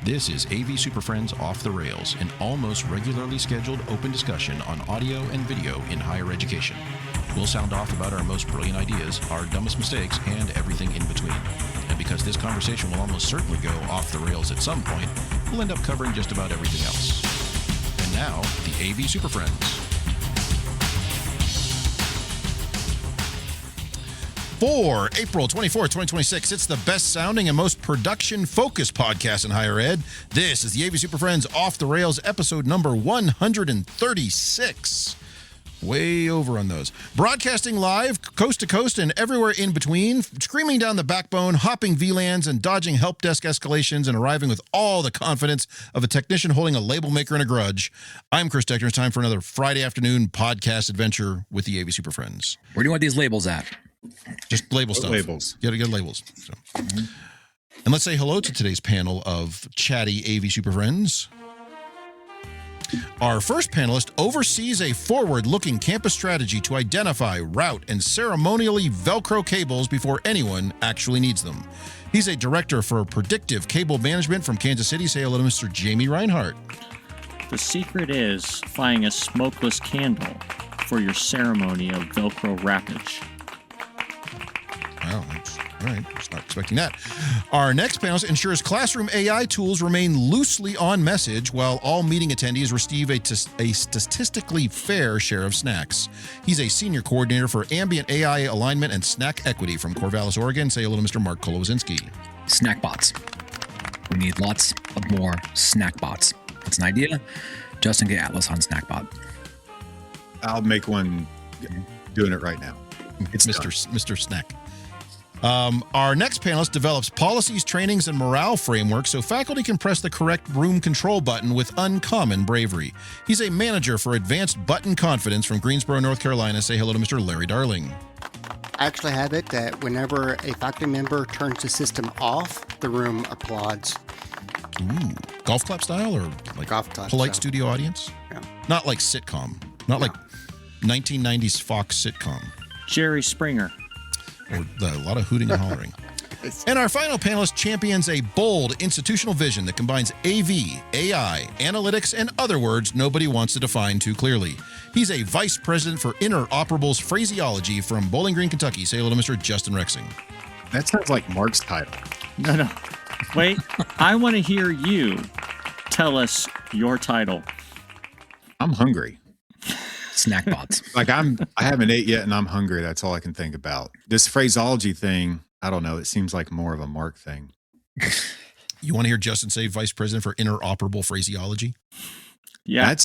This is AV SuperFriends Off the Rails, an almost regularly scheduled open discussion on audio and video in higher education. We'll sound off about our most brilliant ideas, our dumbest mistakes, and everything in between. And because this conversation will almost certainly go off the rails at some point, we'll end up covering just about everything else. And now, the AV SuperFriends. For April 24th, 2026, it's the best sounding and most production-focused podcast in higher ed. This is the AV SuperFriends Off the Rails, episode number 136. Way over on those. Broadcasting live, coast to coast, and everywhere in between, screaming down the backbone, hopping VLANs, and dodging help desk escalations, and arriving with all the confidence of a technician holding a label maker and a grudge. I'm Chris Deckner. It's time for another Friday afternoon podcast adventure with the AV SuperFriends. Where do you want these labels at? Just label stuff. Labels. You gotta get labels. So. And let's say hello to today's panel of chatty AV SuperFriends. Our first panelist oversees a forward-looking campus strategy to identify, route, and ceremonially Velcro cables before anyone actually needs them. He's a director for predictive cable management from Kansas City. Say hello to Mr. Jamie Reinhardt. The secret is finding a smokeless candle for your ceremony of Velcro wrappage. Wow, all right. Just not expecting that. Our next panelist ensures classroom AI tools remain loosely on message while all meeting attendees receive a statistically fair share of snacks. He's a senior coordinator for ambient AI alignment and snack equity from Corvallis, Oregon. Say hello to Mr. Mark Kolowazinski. Snack bots. We need lots of more snack bots. That's an idea. Justin, get Atlas on Snackbot. I'll make one doing it right now. It's Mr. Snack. Our next panelist develops policies, trainings, and morale frameworks so faculty can press the correct room control button with uncommon bravery. He's a manager for advanced button confidence from Greensboro, North Carolina. Say hello to Mr. Larry Darling. I actually have it that whenever a faculty member turns the system off, the room applauds. Ooh, golf clap style or like Golf clap polite style. studio audience? Yeah. Not like sitcom. Not like 1990s Fox sitcom. Jerry Springer. Or a lot of hooting and hollering. And our final panelist champions a bold institutional vision that combines AV, AI, analytics, and other words nobody wants to define too clearly. He's a vice president for interoperables phraseology from Bowling Green, Kentucky. Say hello to Mr. Justin Rexing. That sounds like Mark's title. No. Wait, I want to hear you tell us your title. I'm hungry. Snack bots. Like I haven't ate yet and I'm hungry. That's all I can think about. This phraseology thing, I don't know. It seems like more of a Mark thing. You want to hear Justin say vice president for interoperable phraseology? Yeah.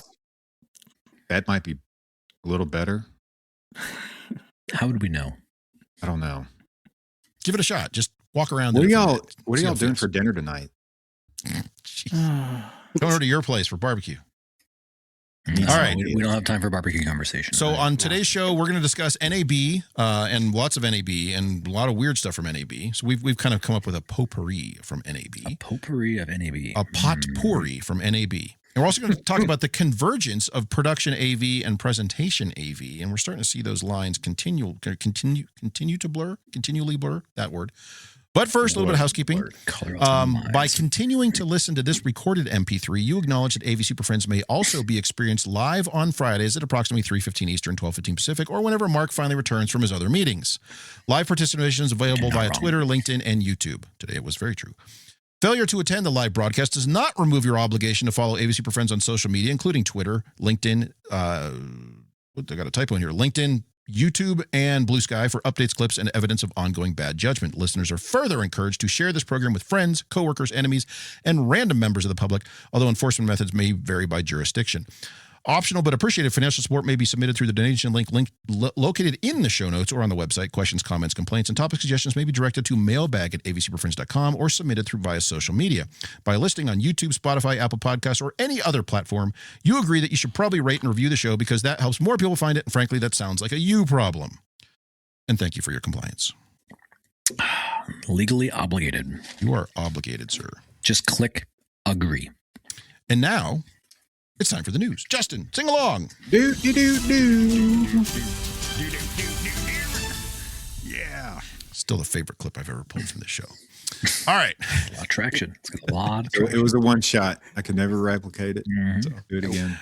That might be a little better. How would we know? I don't know. Give it a shot. Just walk around. What are there for a y'all minute. What are See y'all how it doing feels. for dinner tonight? Jeez. Going over to your place for barbecue. No, All right. We don't have time for barbecue conversation. So on today's show, we're going to discuss NAB and lots of NAB and a lot of weird stuff from NAB. So we've kind of come up with a potpourri from NAB. A potpourri of NAB. A potpourri from NAB. And we're also going to talk about the convergence of production AV and presentation AV. And we're starting to see those lines continually blur, that word. But first, a little bit of housekeeping. By continuing to listen to this recorded MP3, you acknowledge that AV SuperFriends may also be experienced live on Fridays at approximately 3:15 Eastern, 12:15 Pacific, or whenever Mark finally returns from his other meetings. Live participation is available via Twitter, LinkedIn, and YouTube. Today it was very true. Failure to attend the live broadcast does not remove your obligation to follow AV SuperFriends on social media, including Twitter, LinkedIn, I got a typo in here, LinkedIn, YouTube, and Blue Sky for updates, clips, and evidence of ongoing bad judgment. Listeners are further encouraged to share this program with friends, coworkers, enemies, and random members of the public, although enforcement methods may vary by jurisdiction. Optional but appreciated financial support may be submitted through the donation link located in the show notes or on the website. Questions, comments, complaints, and topic suggestions may be directed to mailbag@avsuperfriends.com or submitted via social media. By listening on YouTube, Spotify, Apple Podcasts, or any other platform, you agree that you should probably rate and review the show because that helps more people find it, and frankly, that sounds like a you problem. And thank you for your compliance. Legally obligated. You are obligated, sir. Just click agree. And now, it's time for the news. Justin, sing along. Do. Yeah. Still the favorite clip I've ever pulled from this show. All right. A lot of traction. It's got a lot of It traction. was a one shot. I could never replicate it. So do it again.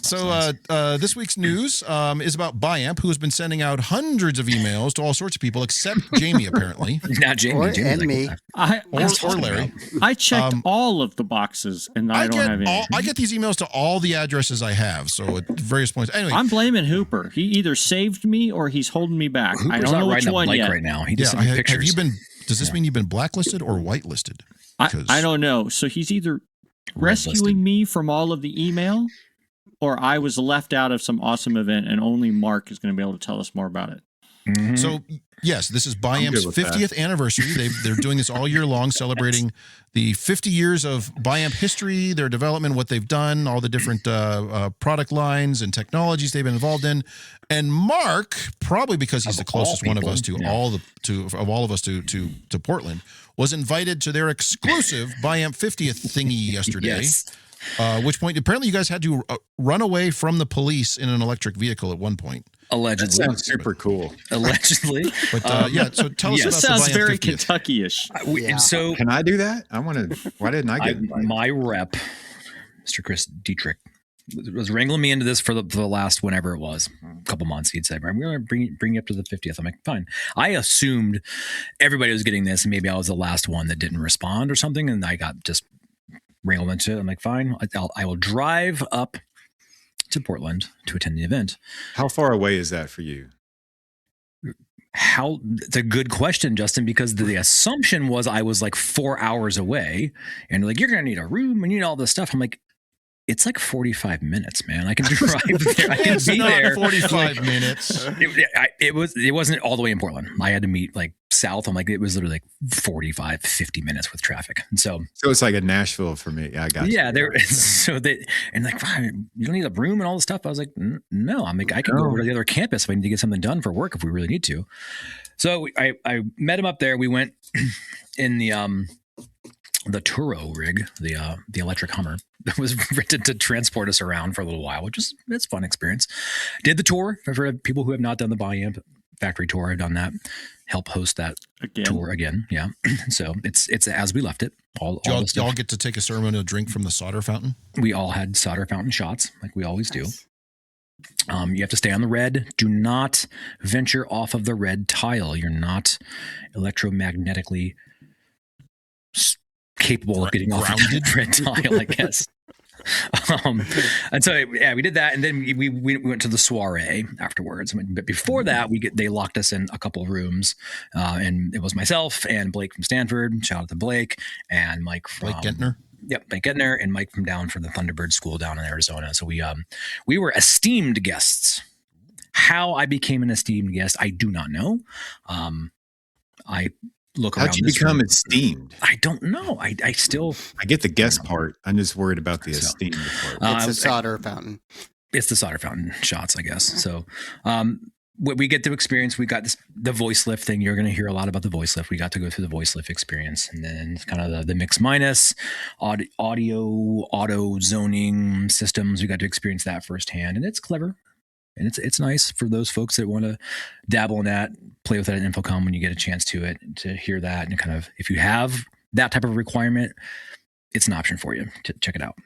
So this week's news is about Biamp, who has been sending out hundreds of emails to all sorts of people, except Jamie, apparently. Not Jamie. Or- Jamie's and like, me. Or Larry. I checked all of the boxes, and I don't have any. I get these emails to all the addresses I have. So at various points. Anyway, I'm blaming Hooper. He either saved me or he's holding me back. I Hooper's don't know not which riding a one bike yet. right now. He just yeah, sent me have pictures. you been? Does this mean you've been blacklisted or whitelisted? I don't know. So he's either rescuing me from all of the email, or I was left out of some awesome event, and only Mark is going to be able to tell us more about it. Mhm. So yes, this is Biamp's with that. 50th anniversary. They're doing this all year long, celebrating the 50 years of Biamp history, their development, what they've done, all the different product lines and technologies they've been involved in. And Mark, probably because he's Of the closest all one of people, us to yeah. all of us to Portland, was invited to their exclusive Biamp 50th thingy yesterday. Yes. Which point apparently you guys had to run away from the police in an electric vehicle at one point. That Allegedly. sounds super cool. Allegedly. But yeah, so tell us yes. about This sounds the Biamp very 50th. Kentucky-ish. Yeah. So Can I do that? I want to. Why didn't I get invited? my rep, Mr. Chris Dietrich, was wrangling me into this for the last whenever it was, a couple months. He'd said, "I'm going to bring you up to the 50th." I'm like, "Fine." I assumed everybody was getting this, and maybe I was the last one that didn't respond or something, and I got just wrangled into it. I'm like, "Fine, I will drive up to Portland to attend the event." How far away is that for you? It's a good question, Justin, because the assumption was I was like 4 hours away, and they're like, "You're going to need a room and you need all this stuff." I'm like, it's like 45 minutes, man. I can drive there. I can It's be not there. 45 minutes. It wasn't all the way in Portland. I had to meet like south. I'm like, it was literally like 45, 50 minutes with traffic. And so it's like a Nashville for me. Yeah, I got you. yeah, and like, "Fine, you don't need a room and all this stuff." I was like, no, I'm like, I can go over to the other campus if I need to get something done for work if we really need to. So I met him up there. We went in the Turo rig, the electric Hummer that was rented to transport us around for a little while, which is it's a fun experience. Did the tour for people who have not done the Biamp factory tour. I've done that. Help host that tour again. Yeah. So it's as we left it. All Y'all get to take a ceremonial drink from the solder fountain. We all had solder fountain shots, like we always do. You have to stay on the red. Do not venture off of the red tile. You're not electromagnetically capable of getting off of that red tile, I guess. And so yeah, we did that, and then we went to the soiree afterwards. But before that, they locked us in a couple of rooms, and it was myself and Blake from Stanford. Shout out to Blake and Mike from Blake Gentner. Yep, Blake Gentner and Mike from down for the Thunderbird School down in Arizona. So we were esteemed guests. How I became an esteemed guest, I do not know. I look around. How'd you become esteemed? I don't know. I still. I get the guest part. I'm just worried about the esteemed part. It's a solder fountain. It's the solder fountain shots, I guess. So, what we get to experience, we got the voice lift thing. You're going to hear a lot about the voice lift. We got to go through the voice lift experience, and then kind of the mix minus audio auto zoning systems. We got to experience that firsthand, and it's clever. And it's nice for those folks that want to dabble in that, play with that at Infocom when you get a chance to hear that. And kind of, if you have that type of requirement, it's an option for you to check it out.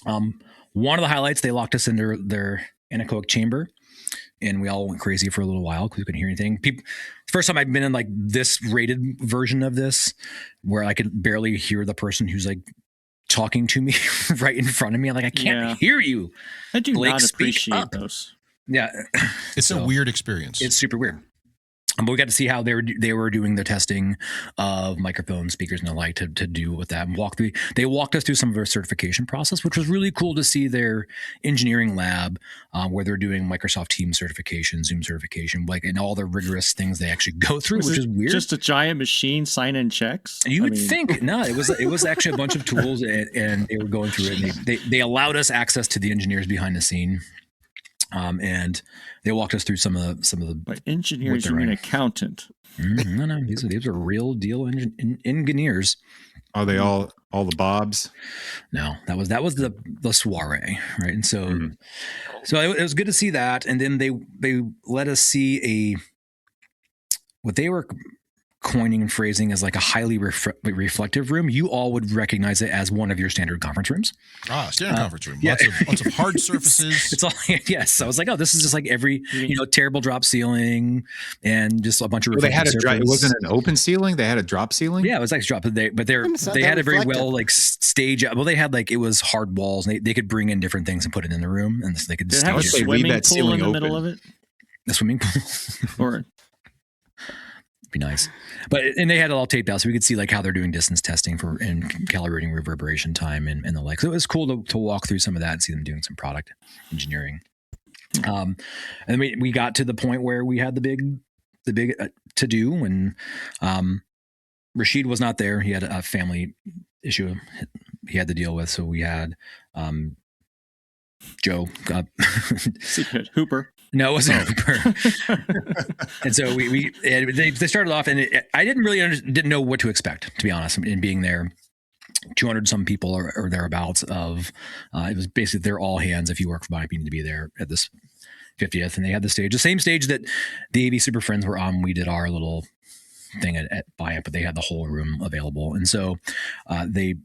One of the highlights, they locked us into their anechoic chamber, and we all went crazy for a little while because we couldn't hear anything. First time I've been in like this rated version of this, where I could barely hear the person who's like talking to me right in front of me. I'm like, I can't hear you. I do Blake, not appreciate up. those. Yeah. It's a weird experience. It's super weird. But we got to see how they were doing the testing of microphones, speakers, and the like to do with that and walk through. They walked us through some of their certification process, which was really cool to see their engineering lab where they're doing Microsoft Teams certification, Zoom certification, like and all the rigorous things they actually go through, which is weird. Just a giant machine sign-in checks. You would think no. It was actually a bunch of tools, and they were going through it. And they allowed us access to the engineers behind the scene. And they walked us through some of the. By engineers, you mean accountant? No, these are real deal engineers. Are they all the Bobs? No, that was the soiree, right? And so, so it was good to see that. And then they let us see what they were coining and phrasing as like a highly reflective room, you all would recognize it as one of your standard conference rooms. Standard conference room. Yeah. Lots of hard surfaces. It's all, yes. I was like, oh, this is just like every, terrible drop ceiling and just a bunch of They had a surface. it wasn't an open ceiling. They had a drop ceiling. Yeah, it was like drop, but they had a very well like stage. Well, they had like, it was hard walls. And they could bring in different things and put it in the room, and they could Did it have a stage it. swimming pool in the middle of it? The swimming pool, Or be nice. And they had it all taped out, so we could see like how they're doing distance testing and calibrating reverberation time and the like. So it was cool to walk through some of that and see them doing some product engineering. And then we got to the point where we had the big to do when Rashid was not there. He had a family issue he had to deal with, so we had Joe. Secret Hooper. No, it wasn't Hooper. And so they started off, and I didn't know what to expect, to be honest. In being there, 200 some people or thereabouts of it was basically they're all hands. If you work for Biamp, you need to be there at this 50th, and they had the same stage that the AV SuperFriends were on. We did our little thing at Biamp, but they had the whole room available, and so they.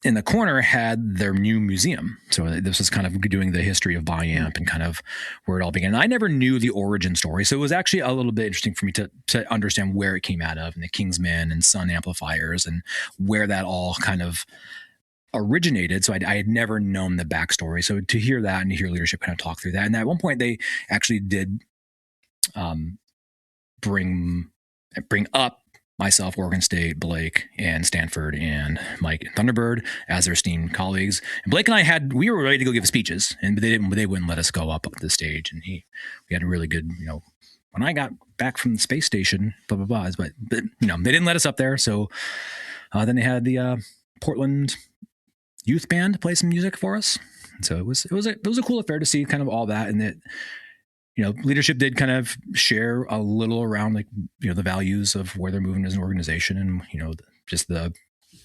In the corner had their new museum. So this was kind of doing the history of Biamp and kind of where it all began. And I never knew the origin story. So it was actually a little bit interesting for me to understand where it came out of, and the Kingsman and Sun amplifiers and where that all kind of originated. So I had never known the backstory. So to hear that and to hear leadership kind of talk through that. And at one point they actually did bring up myself, Oregon State, Blake, and Stanford, and Mike and Thunderbird as their esteemed colleagues. And Blake and I we were ready to go give speeches, and they wouldn't let us go up the stage. And we had a really good, when I got back from the space station, blah blah blah. But they didn't let us up there. So then they had the Portland youth band play some music for us. And so it was a cool affair to see kind of all that, and that. Leadership did kind of share a little around like, the values of where they're moving as an organization, and, just the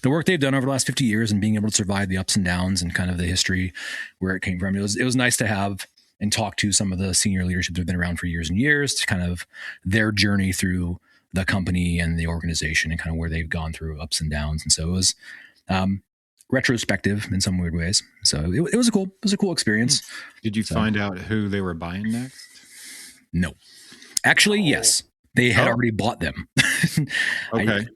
work they've done over the last 50 years and being able to survive the ups and downs and kind of the history where it came from. It was nice to have and talk to some of the senior leadership that have been around for years and years to kind of their journey through the company and the organization and kind of where they've gone through ups and downs. And so it was, retrospective in some weird ways. So it was a cool experience. Did you find out who they were buying next? No, actually, yes, they had already bought them. Okay.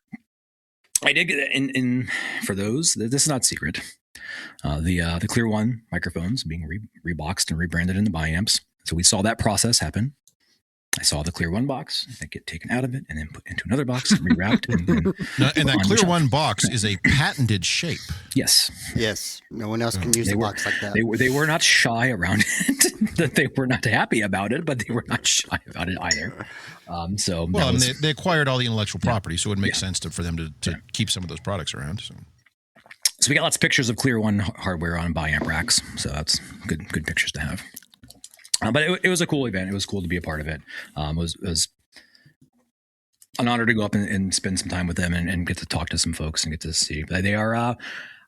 I did get in for those. This is not secret. The Clear One microphones being reboxed and rebranded into Biamps. So we saw that process happen. I saw the Clear One box that get taken out of it and then put into another box and rewrapped. And that Clear One box is a patented shape. Yes. Yes. No one else can use a box like that. They were not shy around it. That they were not happy about it, but they were not shy about it either. They acquired all the intellectual property, so it would make sense for them to keep some of those products around. So we got lots of pictures of Clear One hardware on Biamp racks. So that's good pictures to have. But it was a cool event. It was cool to be a part of it. It was an honor to go up and spend some time with them and get to talk to some folks and get to see. They are.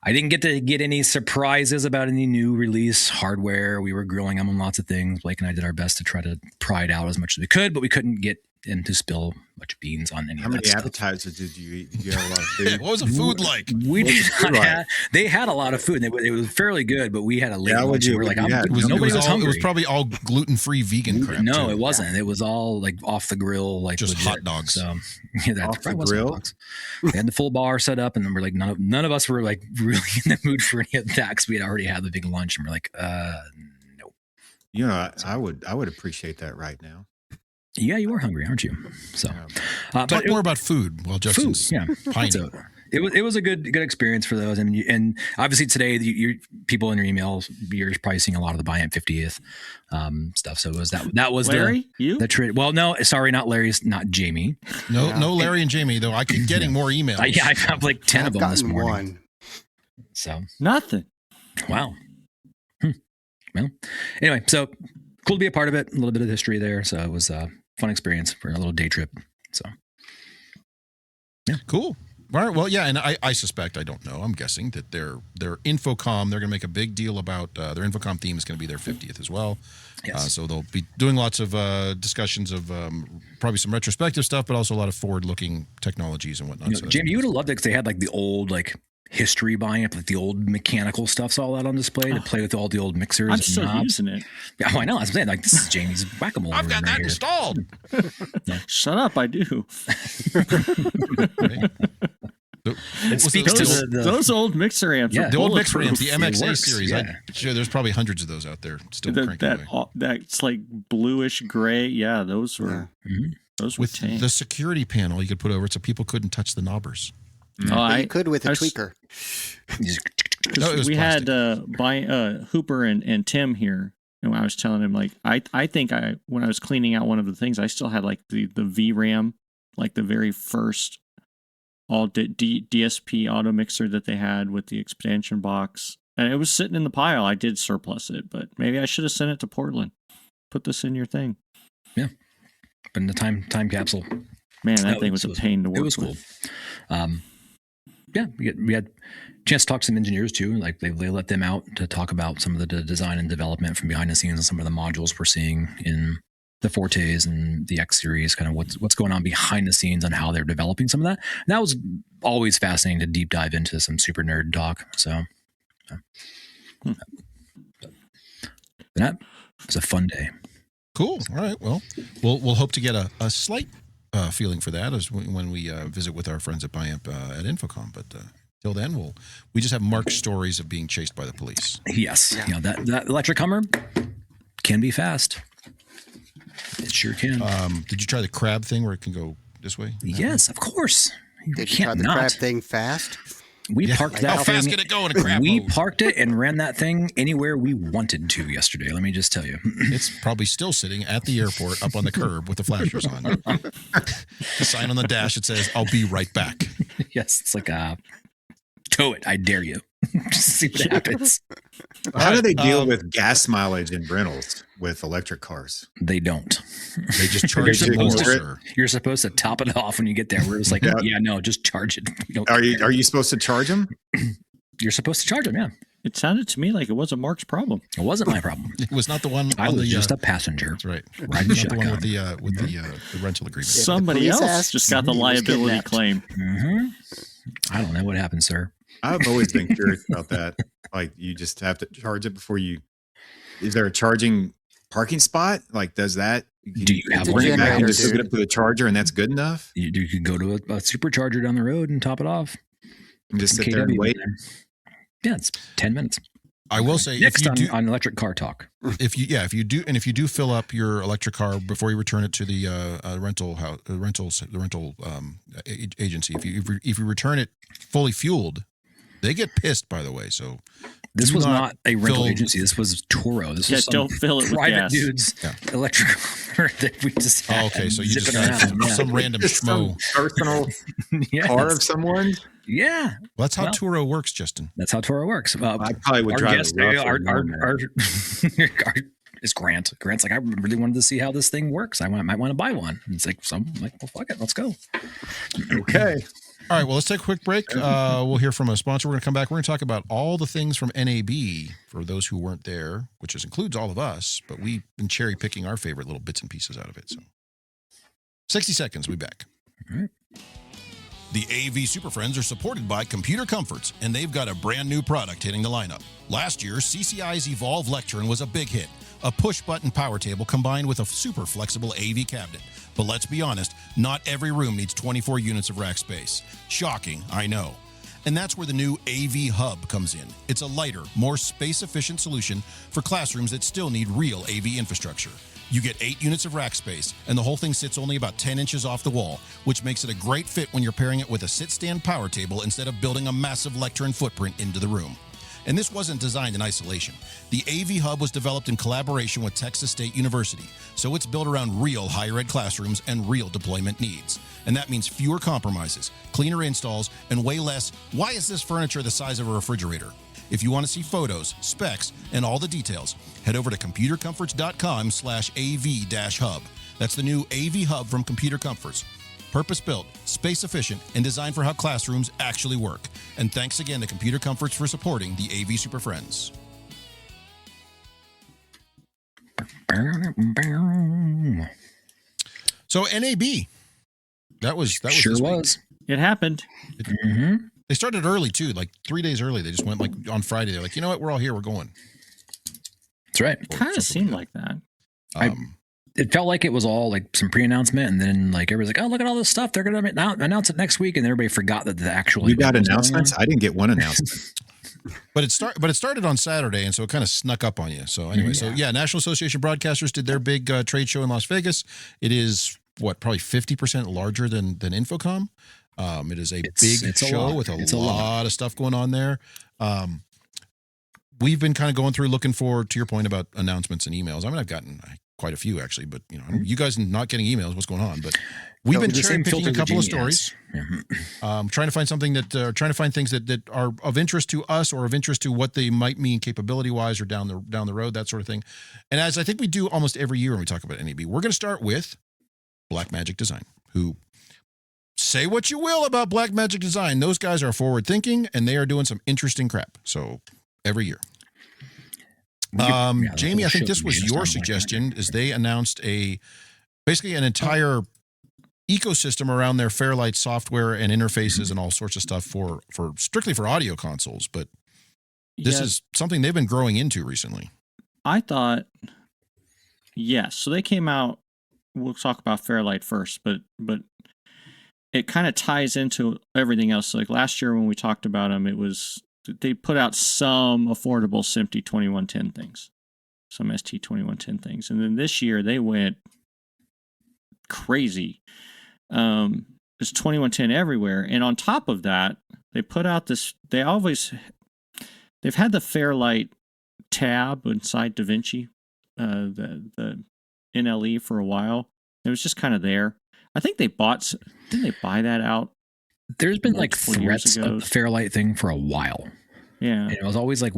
I didn't get to get any surprises about any new release hardware. We were grilling them on lots of things. Blake and I did our best to try to pry it out as much as we could, but we couldn't get him to spill much beans on any of that. How many stuff. appetizers did you eat? Did you have a lot of food? What was the food like? We did not have, they had a lot of food. It was fairly good, but we had a late lunch. We're like, nobody was hungry. It was probably all gluten-free vegan crap. No, too. it wasn't. It was all like off the grill, like just legit. hot dogs. So off the grill. We had the full bar set up, and then we're like, none of us were like really in the mood for any of that because we had already had the big lunch, and we're like, no. I would appreciate that right now. Yeah, you were hungry, aren't you? So, talk more about food while Justin's pining. So it was a good experience for those. And obviously today, your people in your emails, you're probably seeing a lot of the Biamp 50th stuff. So it was that was Larry, the trade. Well, no, sorry, not Larry's, not Jamie. No, Larry and Jamie though. I keep getting more emails. I have like 10 of them this morning. One. So nothing. Wow. Well, anyway, so cool to be a part of it. A little bit of history there. So it was fun experience for a little day trip. So yeah, cool. All right. Well, yeah, and I suspect, I don't know, I'm guessing that their Infocom, they're going to make a big deal about their Infocom theme is going to be their 50th as well. Yes. So they'll be doing lots of discussions of probably some retrospective stuff, but also a lot of forward-looking technologies and whatnot. So Jamie, you would have loved it because they had like the old history Biamp, like the old mechanical stuff's all out on display to play with all the old mixers. I'm still using it. Yeah, I know. I was saying this is Jamie's whack-a-mole. I've got that installed. Shut up, I do. It speaks to those old mixer amps. Yeah, the old mixer amps, the MXA works, series. yeah. Sure, there's probably hundreds of those out there still cranking away. That's like bluish gray. Yeah, those were those were With tame. the security panel you could put over it so people couldn't touch the knobbers. You could with a tweaker. We had Hooper and Tim here, and I was telling him I think when I was cleaning out one of the things, I still had like the VRAM, like the very first all DSP auto mixer that they had with the expansion box, and it was sitting in the pile. I did surplus it, but maybe I should have sent it to Portland. Put this in your thing. Yeah, but in the time capsule. Man, that thing was a pain to work with. It was cool. Yeah, we had a chance to talk to some engineers too. Like they let them out to talk about some of the design and development from behind the scenes and some of the modules we're seeing in the Fortes and the X series, kind of what's going on behind the scenes and how they're developing some of that. And that was always fascinating to deep dive into some super nerd talk. So that was a fun day. Cool. All right. Well, we'll hope to get a slight feeling for that as when we visit with our friends at Biamp at Infocom. But till then, we just have Mark's stories of being chased by the police. Yes. Yeah. That electric Hummer can be fast. It sure can. Did you try the crab thing where it can go this way? Yes, of course. Did you try the crab thing fast? We parked that How thing. fast can it go in a crab We mode? parked it and ran that thing anywhere we wanted to yesterday. Let me just tell you. It's probably still sitting at the airport up on the curb with the flashers on. The sign on the dash, it says, "I'll be right back." Yes, it's like tow it. I dare you. Just see what happens. How do they deal with gas mileage and rentals with electric cars? They don't. They just charge you more, sir. You're supposed to top it off when you get there. We're just like, no, just charge it. Are you supposed to charge them? You're supposed to charge them, yeah. It sounded to me like it wasn't Mark's problem. It wasn't my problem. It was not the one. I was just a passenger. That's right. Riding Not the one shotgun. with the rental agreement. Somebody else just got the liability claim. Mm-hmm. I don't know what happened, sir. I've always been curious about that. Like, you just have to charge it before you. Is there a charging parking spot? Like, does that? Do you have bring it back and just dude. hook it up to the charger, and that's good enough? You can go to a supercharger down the road and top it off. And just sit KW there and wait. Yeah, it's 10 minutes. I will say, Next if you do, on electric car talk. if you do fill up your electric car before you return it to the rental agency, if you return it fully fueled, they get pissed. By the way, so this was not a rental fill- agency. This was Toro. This was some don't fill it with private gas. dude's electric car that we just had. Oh, okay, so you just zipping got around. some random Just schmo. some personal Yes. car of someone. Yeah, Well, that's how Well- Turo works, Justin. that's how Toro works. I probably would Our drive guest, a Rover our more. is Grant. Grant's like, I really wanted to see how this thing works. I might want to buy one. And it's like, I'm like, well, fuck it, let's go. Okay. All right, well, let's take a quick break. We'll hear from a sponsor. We're going to come back. We're going to talk about all the things from NAB for those who weren't there, which includes all of us, but we've been cherry picking our favorite little bits and pieces out of it. So 60 seconds, we'll be back. All right. The AV Super Friends are supported by Computer Comforts, and they've got a brand new product hitting the lineup. Last year, CCI's Evolve Lectern was a big hit, a push-button power table combined with a super flexible AV cabinet. But let's be honest, not every room needs 24 units of rack space. Shocking, I know. And that's where the new AV Hub comes in. It's a lighter, more space-efficient solution for classrooms that still need real AV infrastructure. You get 8 units of rack space, and the whole thing sits only about 10 inches off the wall, which makes it a great fit when you're pairing it with a sit-stand power table instead of building a massive lectern footprint into the room. And this wasn't designed in isolation. The AV Hub was developed in collaboration with Texas State University, so it's built around real higher ed classrooms and real deployment needs. And that means fewer compromises, cleaner installs, and way less, why is this furniture the size of a refrigerator? If you want to see photos, specs, and all the details, head over to computercomforts.com/AV-hub. That's the new AV Hub from Computer Comforts. purpose-built, space-efficient, and designed for how classrooms actually work. And thanks again to Computer Comforts for supporting the AV Super Friends. So NAB, that was sure was. It happened. They started early too, like 3 days early. They just went like on Friday. They're like, you know what, we're all here, we're going. That's right. It kind of seemed like that. It felt like it was all like some pre-announcement, and then like everybody's like, "Oh, look at all this stuff! They're going to announce it next week," and everybody forgot that the actual. You got announcements? I didn't get one announcement. But it started on Saturday, and so it kind of snuck up on you. So anyway, National Association of Broadcasters did their big trade show in Las Vegas. It is probably 50% larger than Infocom. It is a big show with a lot of stuff going on there. We've been kind of going through looking for, to your point about announcements and emails. I mean, I've gotten quite a few actually, but you guys not getting emails, what's going on? But we've been cherry picking a couple of stories, trying to find something trying to find things that are of interest to us or of interest to what they might mean capability wise or down the road, that sort of thing. And as I think we do almost every year when we talk about NAB, we're going to start with Blackmagic Design, who say what you will about Blackmagic Design. Those guys are forward thinking and they are doing some interesting crap. So every year. Jamie, I think this was your suggestion, is they announced basically an entire ecosystem around their Fairlight software and interfaces and all sorts of stuff for strictly for audio consoles. But this is something they've been growing into recently. I thought, yes. So they came out, we'll talk about Fairlight first, but it kind of ties into everything else. Like last year when we talked about them, they put out some affordable SMPTE 2110 things, some ST 2110 things. And then this year they went crazy. There's 2110 everywhere. And on top of that, they put out they've had the Fairlight tab inside DaVinci, the NLE for a while. It was just kind of there. I think didn't they buy that out? There's been like threats of the Fairlight thing for a while. Yeah. And it was always like,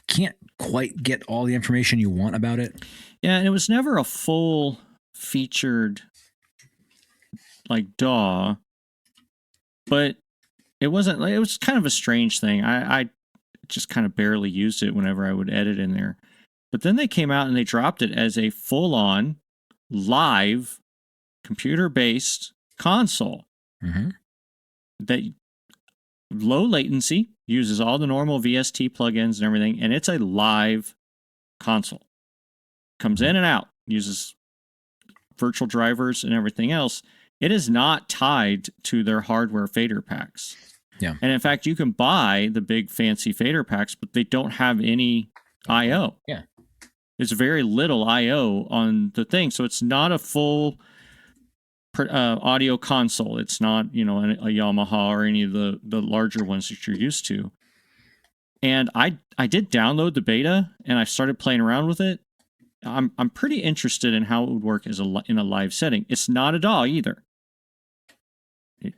can't quite get all the information you want about it. Yeah, and it was never a full featured like DAW, but it wasn't like, it was kind of a strange thing. I just kind of barely used it whenever I would edit in there. But then they came out and they dropped it as a full-on live computer-based console. That low latency, uses all the normal VST plugins and everything, and it's a live console. Comes in and out, uses virtual drivers and everything else. It is not tied to their hardware fader packs. Yeah. And in fact, you can buy the big fancy fader packs, but they don't have any I/O. Yeah. There's very little I/O on the thing, so it's not a full audio console. It's not, a Yamaha or any of the larger ones that you're used to. And I did download the beta and I started playing around with it. I'm pretty interested in how it would work in a live setting. It's not a DAW either.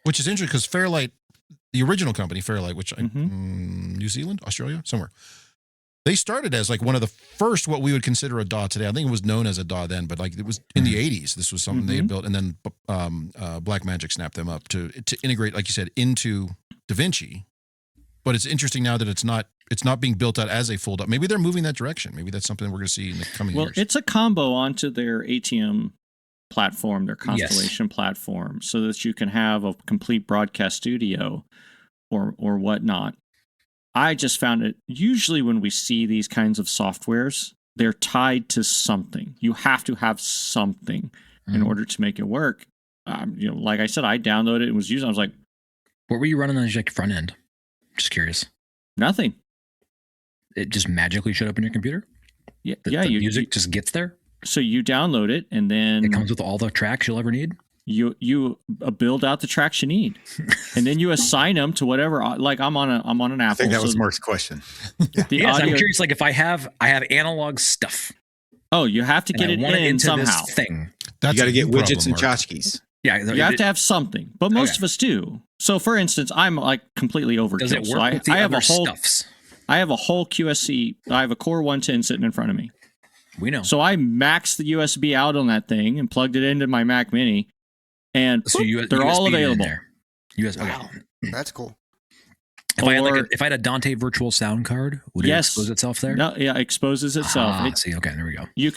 Which is interesting because Fairlight, the original company Fairlight, which New Zealand, Australia, somewhere. They started as like one of the first, what we would consider a DAW today. I think it was known as a DAW then, but like it was in the 80s. This was something they had built, and then Blackmagic snapped them up to integrate, like you said, into DaVinci. But it's interesting now that it's not being built out as a full DAW. Maybe they're moving that direction. Maybe that's something we're going to see in the coming years. Well, it's a combo onto their ATM platform, their Constellation platform, so that you can have a complete broadcast studio or whatnot. I just found it, usually when we see these kinds of softwares, they're tied to something. You have to have something in order to make it work. Like I said, I downloaded it and was using it. I was like, what were you running on your front end? Just curious. Nothing. It just magically showed up in your computer? Yeah. The music just gets there? So you download it and then... It comes with all the tracks you'll ever need? You build out the tracks you need, and then you assign them to whatever. Like I'm on an Apple. I think that was Mark's question. Yes, I'm curious. Like if I have analog stuff. Oh, you have to get it in somehow. Thing. You got to get widgets and tchotchkes. Yeah, you have to have something, but most of us do. So, for instance, I'm like completely overkill. Does it work so with the other stuffs? I have a whole QSC. I have a Core 110 sitting in front of me. We know. So I maxed the USB out on that thing and plugged it into my Mac Mini. and So they're all available. US. Wow. That's cool. If I had a Dante virtual sound card, would it expose itself there? No, yeah, it exposes itself. See, okay, there we go. You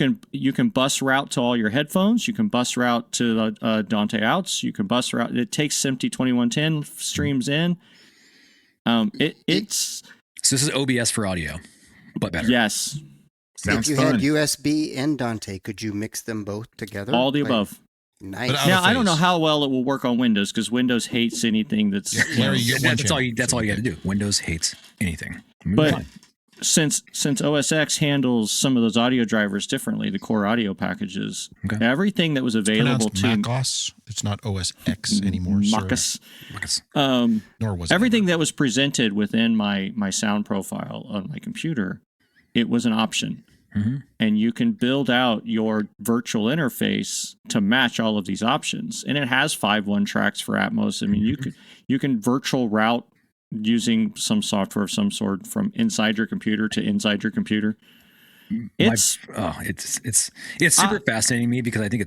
can bus route to all your headphones. You can bus route to Dante outs. You can bus route. It takes SMPTE 2110 streams in. It's So this is OBS for audio, but better. Yes. Sounds if you fun. had USB and Dante, could you mix them both together? All the above. Nice. Now I don't know how well it will work on Windows because Windows hates anything that's. Larry, That's all you got to do. Windows hates anything. But since OS X handles some of those audio drivers differently, the core audio packages, everything that was available to MacOS, it's not OS X anymore. MacOS. Nor was it everything that was presented within my sound profile on my computer, it was an option. Mm-hmm. And you can build out your virtual interface to match all of these options. And it has 5.1 tracks for Atmos. I mean, you can virtual route using some software of some sort from inside your computer to inside your computer. It's super fascinating to me because I think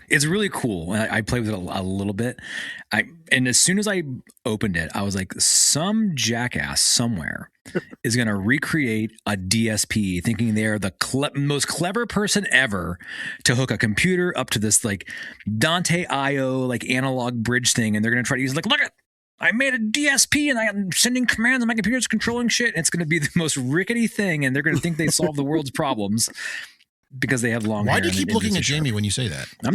it's really cool. I played with it a little bit. And as soon as I opened it, I was like, some jackass somewhere is going to recreate a DSP thinking they're the most clever person ever to hook a computer up to this like Dante IO like analog bridge thing. And they're going to try to use like, look at, I made a DSP and I'm sending commands and my computer's controlling shit. And it's going to be the most rickety thing. And they're going to think they solved the world's problems because they have long hair. Why do you keep looking at Jamie when you say that? I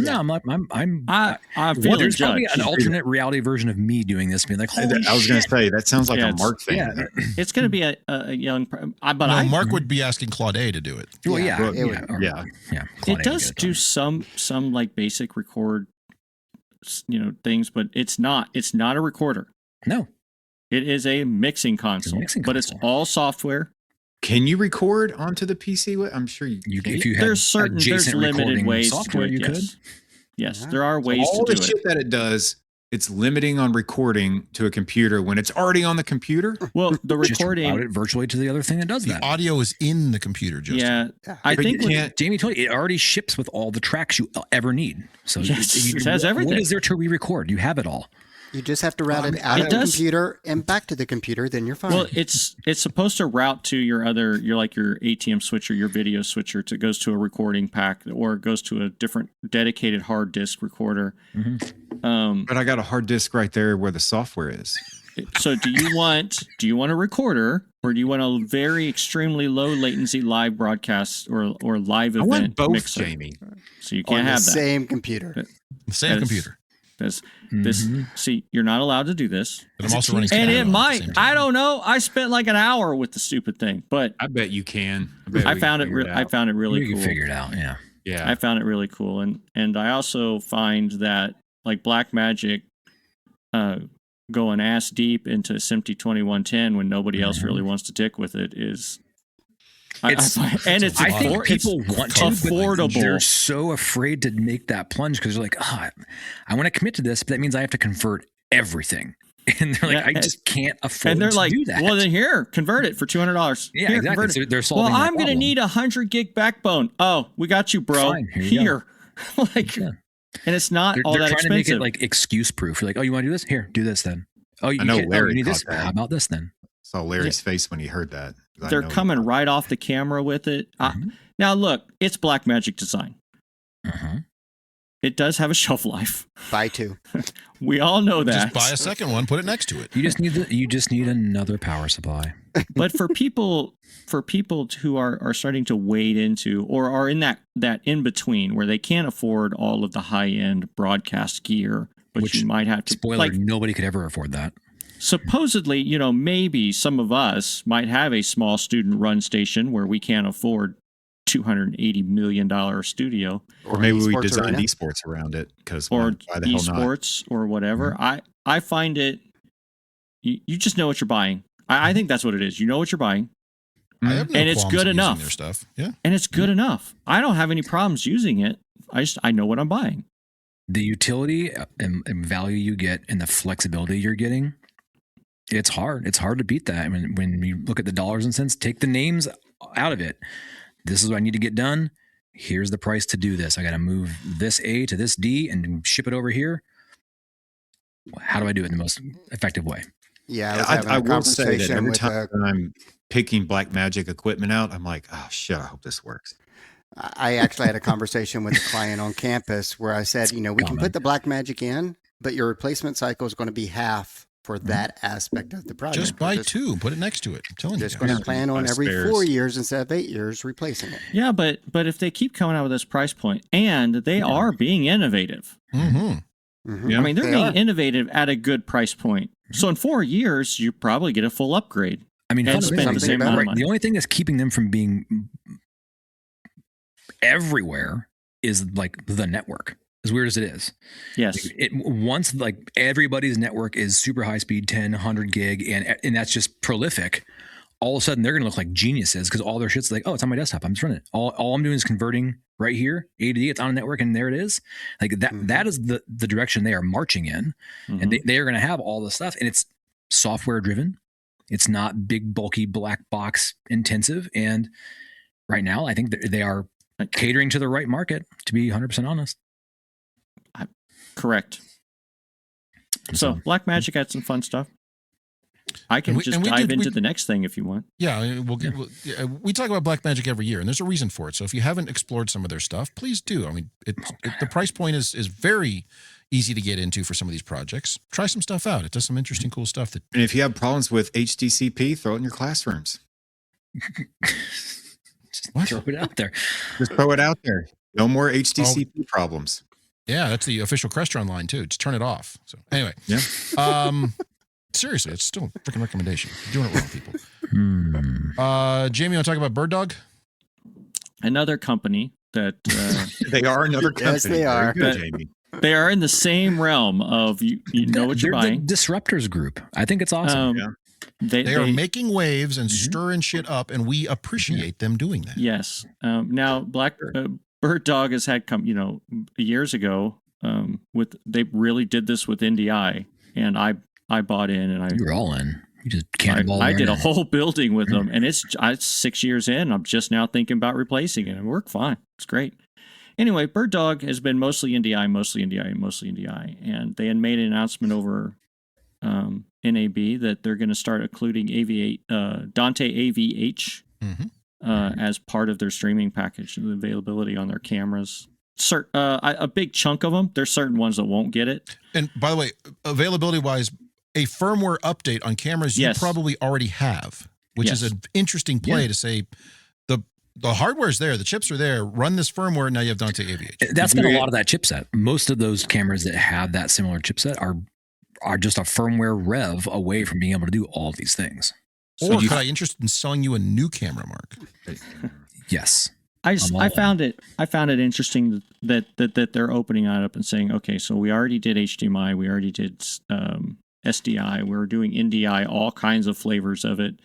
feel there's judged. probably an alternate reality version of me doing this, being like, holy I was going to shit. say, that sounds like a Mark thing. Yeah. It's going to be a young, Mark would be asking Claude A to do it. Well, yeah. It does do some like basic record, things, but it's not a recorder. No, it is a mixing console, but it's all software. Can you record onto the PC? I'm sure you can. If you had there's limited ways software, to do it. you could. Yes, there are ways all to the do shit it. that it does, it's limiting on recording to a computer when it's already on the computer. Well, the Just recording route it virtually to the other thing that does The that. audio is in the computer, Justin. Yeah, I But think you can't. Jamie told you it already ships with all the tracks you ever need. So Yes, it has everything. What is there to re-record? You have it all. You just have to route it out of the computer and back to the computer, then you're fine. Well, it's supposed to route to your ATM switcher, your video switcher. It goes to a recording pack, or it goes to a different dedicated hard disk recorder. Mm-hmm. But I got a hard disk right there where the software is. So do you want a recorder, or do you want a very extremely low latency live broadcast or live event I want both, mixer? Jamie. So you can't on the have that. same computer. The same computer. See, you're not allowed to do this. But I'm also running. And it Skyrim at the might. same time. I don't know. I spent like an hour with the stupid thing, but I bet you can. I found it really You cool. can figure it out. Yeah. Yeah. I found it really cool, and I also find that like Blackmagic, going ass deep into SMPTE 2110 when nobody else really wants to dick with it is. I think people want to, affordable. But they're so afraid to make that plunge because they're like, I want to commit to this, but that means I have to convert everything. And they're like, I just can't afford and they're to like, do that. well, then here, convert it for $200. Yeah, here, exactly. So they're solving I'm going to problem. need 100 gig backbone. Oh, we got you, bro. Fine, here you go. Like, and it's not they're all that trying expensive. to make it like excuse proof. You're like, oh, you want to do this? Here, do this then. Oh, you know can't, Larry you need this? caught that. How about this then? Saw Larry's face when he heard that. They're coming right off the camera with it. Now, look, it's Blackmagic design. It does have a shelf life. Buy two. We all know that. Just buy a second one, put it next to it. You just need another power supply. But for people who are starting to wade into or are in that in between where they can't afford all of the high end broadcast gear, but Which, you might have to spoiler, nobody could ever afford that. Supposedly, maybe some of us might have a small student run station where we can't afford $280 million studio, or maybe we esports designed arena. esports around it because or why the hell not? esports or whatever. I find it. You just know what you're buying. I think that's what it is. You know what you're buying, I have no and it's qualms good of using enough. Their stuff, yeah, and it's good enough. I don't have any problems using it. I know what I'm buying. The utility and value you get and the flexibility you're getting, it's hard. It's hard to beat that. I mean, when you look at the dollars and cents, take the names out of it. This is what I need to get done. Here's the price to do this. I got to move this A to this D and ship it over here. how do I do it in the most effective way? Yeah, I will say that every time I'm picking Blackmagic equipment out, I'm like, oh shit, I hope this works. I actually had a conversation with a client on campus where I said, we can put the Blackmagic in, but your replacement cycle is going to be half for that aspect of the project. Just buy two, put it next to it. I'm telling you. Just going to plan on every 4 years instead of 8 years replacing it. Yeah, but if they keep coming out with this price point, and they are being innovative. Yeah, I mean, they're being innovative at a good price point. So in 4 years, you probably get a full upgrade. I mean, and spend the same amount of money. The only thing that's keeping them from being everywhere is like the network. As weird as it is. Yes. Once like everybody's network is super high speed, 10, 100 gig, and that's just prolific, all of a sudden they're going to look like geniuses because all their shit's like, oh, it's on my desktop. I'm just running it. All I'm doing is converting right here, A to D, it's on a network, and there it is. Like that. That is the direction they are marching in. And they are going to have all this stuff, and it's software driven. It's not big, bulky, black box intensive. And right now, I think they are catering to the right market, to be 100% honest. Correct. So Blackmagic had some fun stuff. I can dive into the next thing if you want. Yeah, we talk about Blackmagic every year, and there's a reason for it. So if you haven't explored some of their stuff, please do. I mean, the price point is very easy to get into for some of these projects. Try some stuff out. It does some interesting, cool stuff. And if you have problems with HDCP, throw it in your classrooms. Just throw it out there. Just throw it out there. No more HDCP problems. Yeah, that's the official Crestron line too. Just turn it off. So anyway, seriously, it's still a freaking recommendation. You're doing it wrong, people. Jamie, want to talk about BirdDog? Another company that they are another company. Yes, they are. Very good, Jamie. They are in the same realm of you know what you're buying. The Disruptors group. I think it's awesome. They are making waves and stirring shit up, and we appreciate them doing that. Yes. Now, BirdDog has had years ago. They really did this with NDI, and I bought in, and you were all in. You just cannonball. I did a whole building with them, and it's 6 years in. I'm just now thinking about replacing it. It worked fine. It's great. Anyway, BirdDog has been mostly NDI, and they had made an announcement over NAB that they're going to start including Dante AV-H as part of their streaming package and the availability on their cameras. A big chunk of them. There's certain ones that won't get it. And by the way, availability-wise, a firmware update on cameras you probably already have, which is an interesting play to say the hardware's there, the chips are there, run this firmware, and now you have Dante AV-H. That's been a lot of that chipset. Most of those cameras that have that similar chipset are just a firmware rev away from being able to do all these things. Or could I interested in selling you a new camera, Mark? Yes. I found it interesting that they're opening it up and saying, okay, so we already did HDMI, we already did SDI, we're doing NDI, all kinds of flavors of it,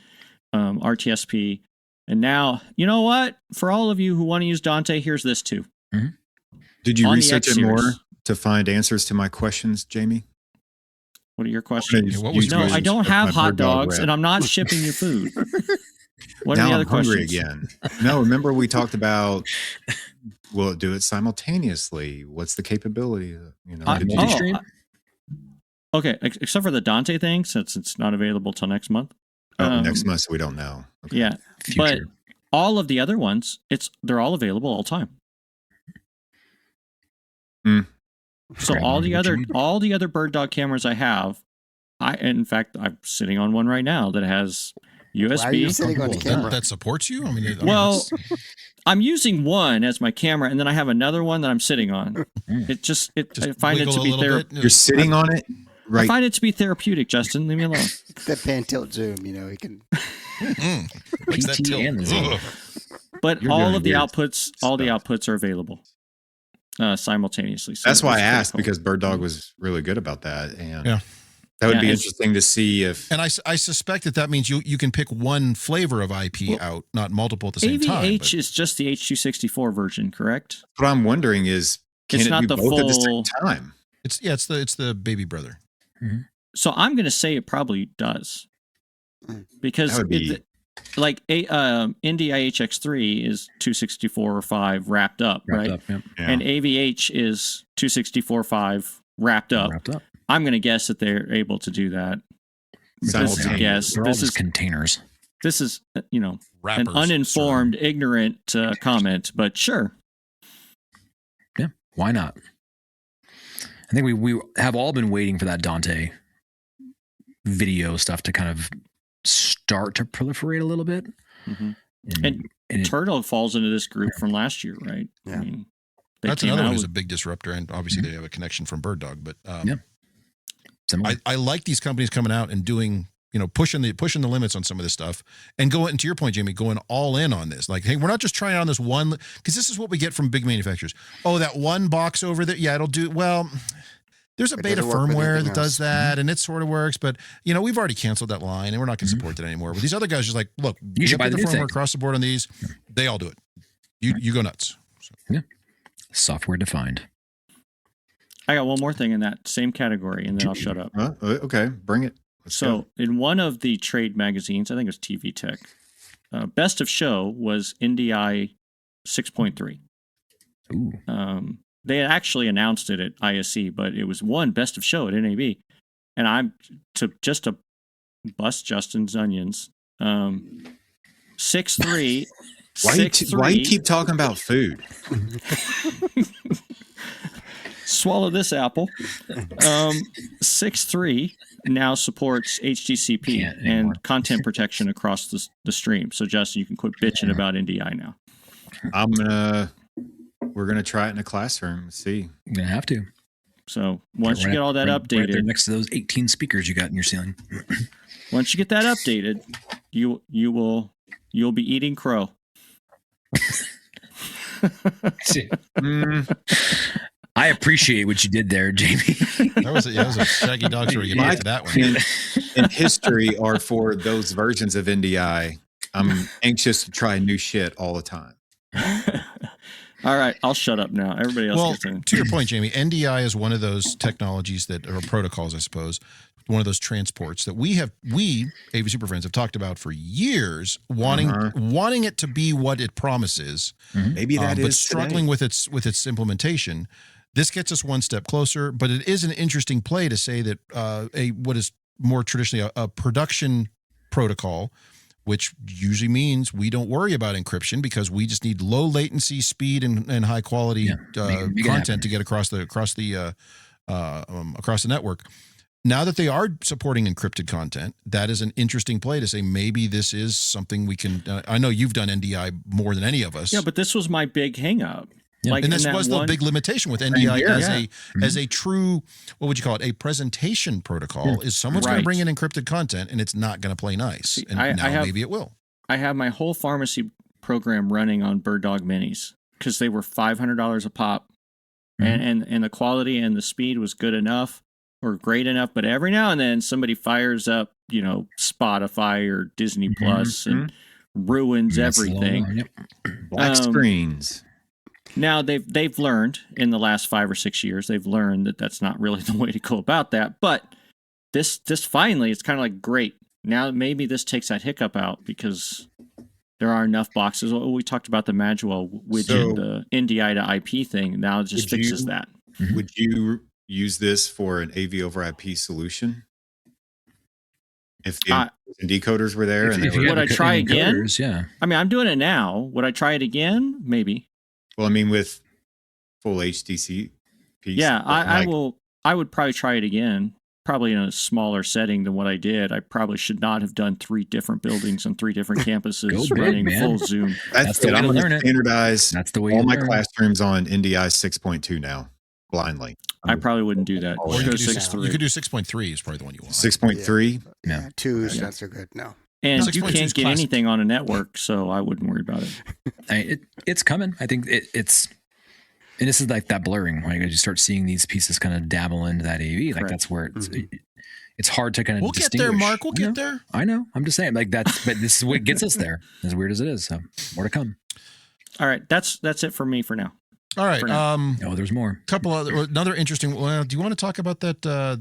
RTSP, and now, you know what? For all of you who want to use Dante, here's this too. Did you research it more to find answers to my questions, Jamie? What are your questions? No, I don't have hot dogs, and I'm not shipping you food. What are the other questions? Again. No, remember we talked about, will it do it simultaneously? What's the capability? Okay, except for the Dante thing, since it's not available till next month. Next month, so we don't know. Okay. Yeah, but all of the other ones, they're all available all the time. So all the other BirdDog cameras I have, in fact, I'm sitting on one right now that has USB. Why are you sitting on the camera? That supports you? I'm using one as my camera, and then I have another one that I'm sitting on. I find it to be therapeutic. You're sitting on it? Right. I find it to be therapeutic, Justin. Leave me alone. The pan tilt zoom, he can. But all the outputs are available simultaneously. So that's why I asked, because BirdDog was really good about that, and that would be interesting to see if. And I suspect that means you can pick one flavor of IP out, not multiple at the same time. AV-H is just the H264 version, correct? What I'm wondering is, can it do both at the same time? It's the baby brother. So I'm going to say it probably does, because NDI HX3 is 264.5 wrapped up, right? Yep. And AV-H is 264.5 wrapped up. I'm going to guess that they're able to do that. Just a guess. They're all just containers. This is, an Wrappers, uninformed, ignorant comment, but sure. Yeah, why not? I think we have all been waiting for that Dante video stuff to kind of start to proliferate a little bit. Mm-hmm. And Turtle falls into this group from last year, right? Yeah. I mean, that's another one who's a big disruptor, and obviously they have a connection from BirdDog. But I like these companies coming out and doing, pushing the limits on some of this stuff, and going, to your point, Jamie, going all in on this. Like, hey, we're not just trying on this one, because this is what we get from big manufacturers. Oh, that one box over there, yeah, it'll do well. There's a beta firmware that does that, and it sort of works, but we've already canceled that line, and we're not going to support that anymore. But these other guys just like, look, you should buy the firmware across the board on these. They all do it. You go nuts. So. Yeah, software defined. I got one more thing in that same category, and then I'll shut up. Okay, bring it. Let's go. In one of the trade magazines, I think it was TV Tech, best of show was NDI 6.3. Ooh. They had actually announced it at ISE, but it was one best of show at NAB. And I'm to bust Justin's onions. 6.3. Why you keep talking about food? Swallow this apple. 6.3 now supports HDCP and content protection across the stream. So Justin, you can quit bitching about NDI now. We're gonna try it in a classroom. Let's see. You're gonna have to. So once you get all that updated, right there next to those 18 speakers you got in your ceiling. Once you get that updated, you'll be eating crow. I appreciate what you did there, Jamie. That was a shaggy dog story. You get to that one. In history, or for those versions of NDI, I'm anxious to try new shit all the time. All right, I'll shut up now. Everybody else gets in. To your point, Jamie, NDI is one of those technologies that are protocols, I suppose, one of those transports that we AV SuperFriends have talked about for years, wanting it to be what it promises. Mm-hmm. Maybe that is but struggling with its implementation. This gets us one step closer, but it is an interesting play to say that what is more traditionally a production protocol, which usually means we don't worry about encryption because we just need low latency, speed, and high quality content to get across the network. Now that they are supporting encrypted content, that is an interesting play to say maybe this is something we can. I know you've done NDI more than any of us. Yeah, but this was my big hang up. Yeah. And this was the big limitation with NDI as a true, what would you call it, a presentation protocol, is someone's going to bring in encrypted content and it's not going to play nice. And maybe it will. I have my whole pharmacy program running on BirdDog minis because they were $500 a pop, and the quality and the speed was good enough or great enough. But every now and then somebody fires up, Spotify or Disney Plus and ruins everything. Black screens. Now they've learned in the last 5 or 6 years, they've learned that that's not really the way to go about that. But this finally, it's kind of like, great. Now maybe this takes that hiccup out because there are enough boxes. We talked about the Magwell widget, the NDI to IP thing. Now it just fixes that. Would you use this for an AV over IP solution? If the decoders were there, would I try again? Yeah. I mean, I'm doing it now. Would I try it again? Maybe. Well, I mean, with full HDCP. Yeah, I will. I would probably try it again, probably in a smaller setting than what I did. I probably should not have done 3 different buildings on 3 different campuses running full Zoom. That's the way to learn it. Standardize. That's the way. All my classrooms on NDI 6.2 now, blindly. I probably wouldn't do that. Or you could do 6.3 is probably the one you want. 6.3? Yeah. 2s, that's a good no. And you can't get anything on a network, so I wouldn't worry about it. It's coming. I think it's, and this is like that blurring, right? You start seeing these pieces kind of dabble into that AV. Like that's where it's hard to kind of distinguish. Get there, Mark. We'll get there. I know. I'm just saying, but this is what gets us there. As weird as it is, so more to come. All right, that's it for me for now. All right. There's more. Another interesting. Well, do you want to talk about that? I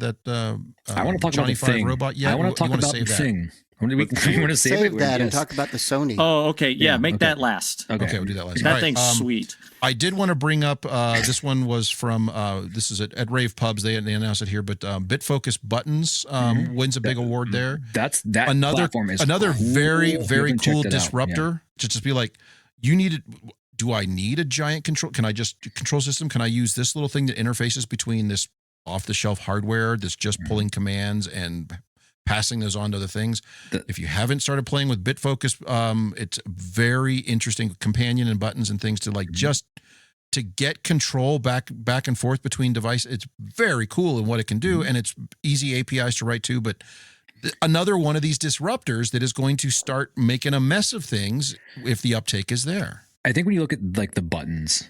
want to talk Johnny about the thing. robot. Yeah, I want to talk about the thing. Want to save that and talk about the Sony? Oh, okay. Yeah, make that last. Okay, we'll do that last. That thing's sweet. I did want to bring up, this one was from, this is at Rave Pubs. They announced it here, but Bitfocus Buttons wins a big award there. That another platform is another cool. very, very cool disruptor Yeah. to just be like, you need it. Do I need a giant control? Can I just control system? Can I use this little thing that interfaces between this off-the-shelf hardware that's just pulling commands and passing those on to other things? If you haven't started playing with Bitfocus, it's very interesting companion and buttons and things to like just to get control back and forth between devices. It's very cool in what it can do, and it's easy APIs to write to. But another one of these disruptors that is going to start making a mess of things if the uptake is there. I think when you look at like the buttons,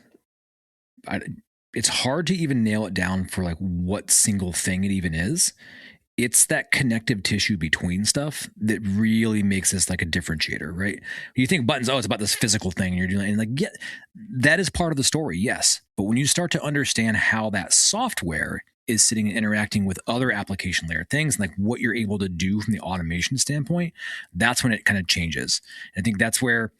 it's hard to even nail it down for like what single thing it even is. It's that connective tissue between stuff that really makes this like a differentiator, right? You think buttons, it's about this physical thing and you're doing, and like, yeah, that is part of the story, yes. But when you start to understand how that software is sitting and interacting with other application layer things, and like what you're able to do from the automation standpoint, that's when it kind of changes. I think that's where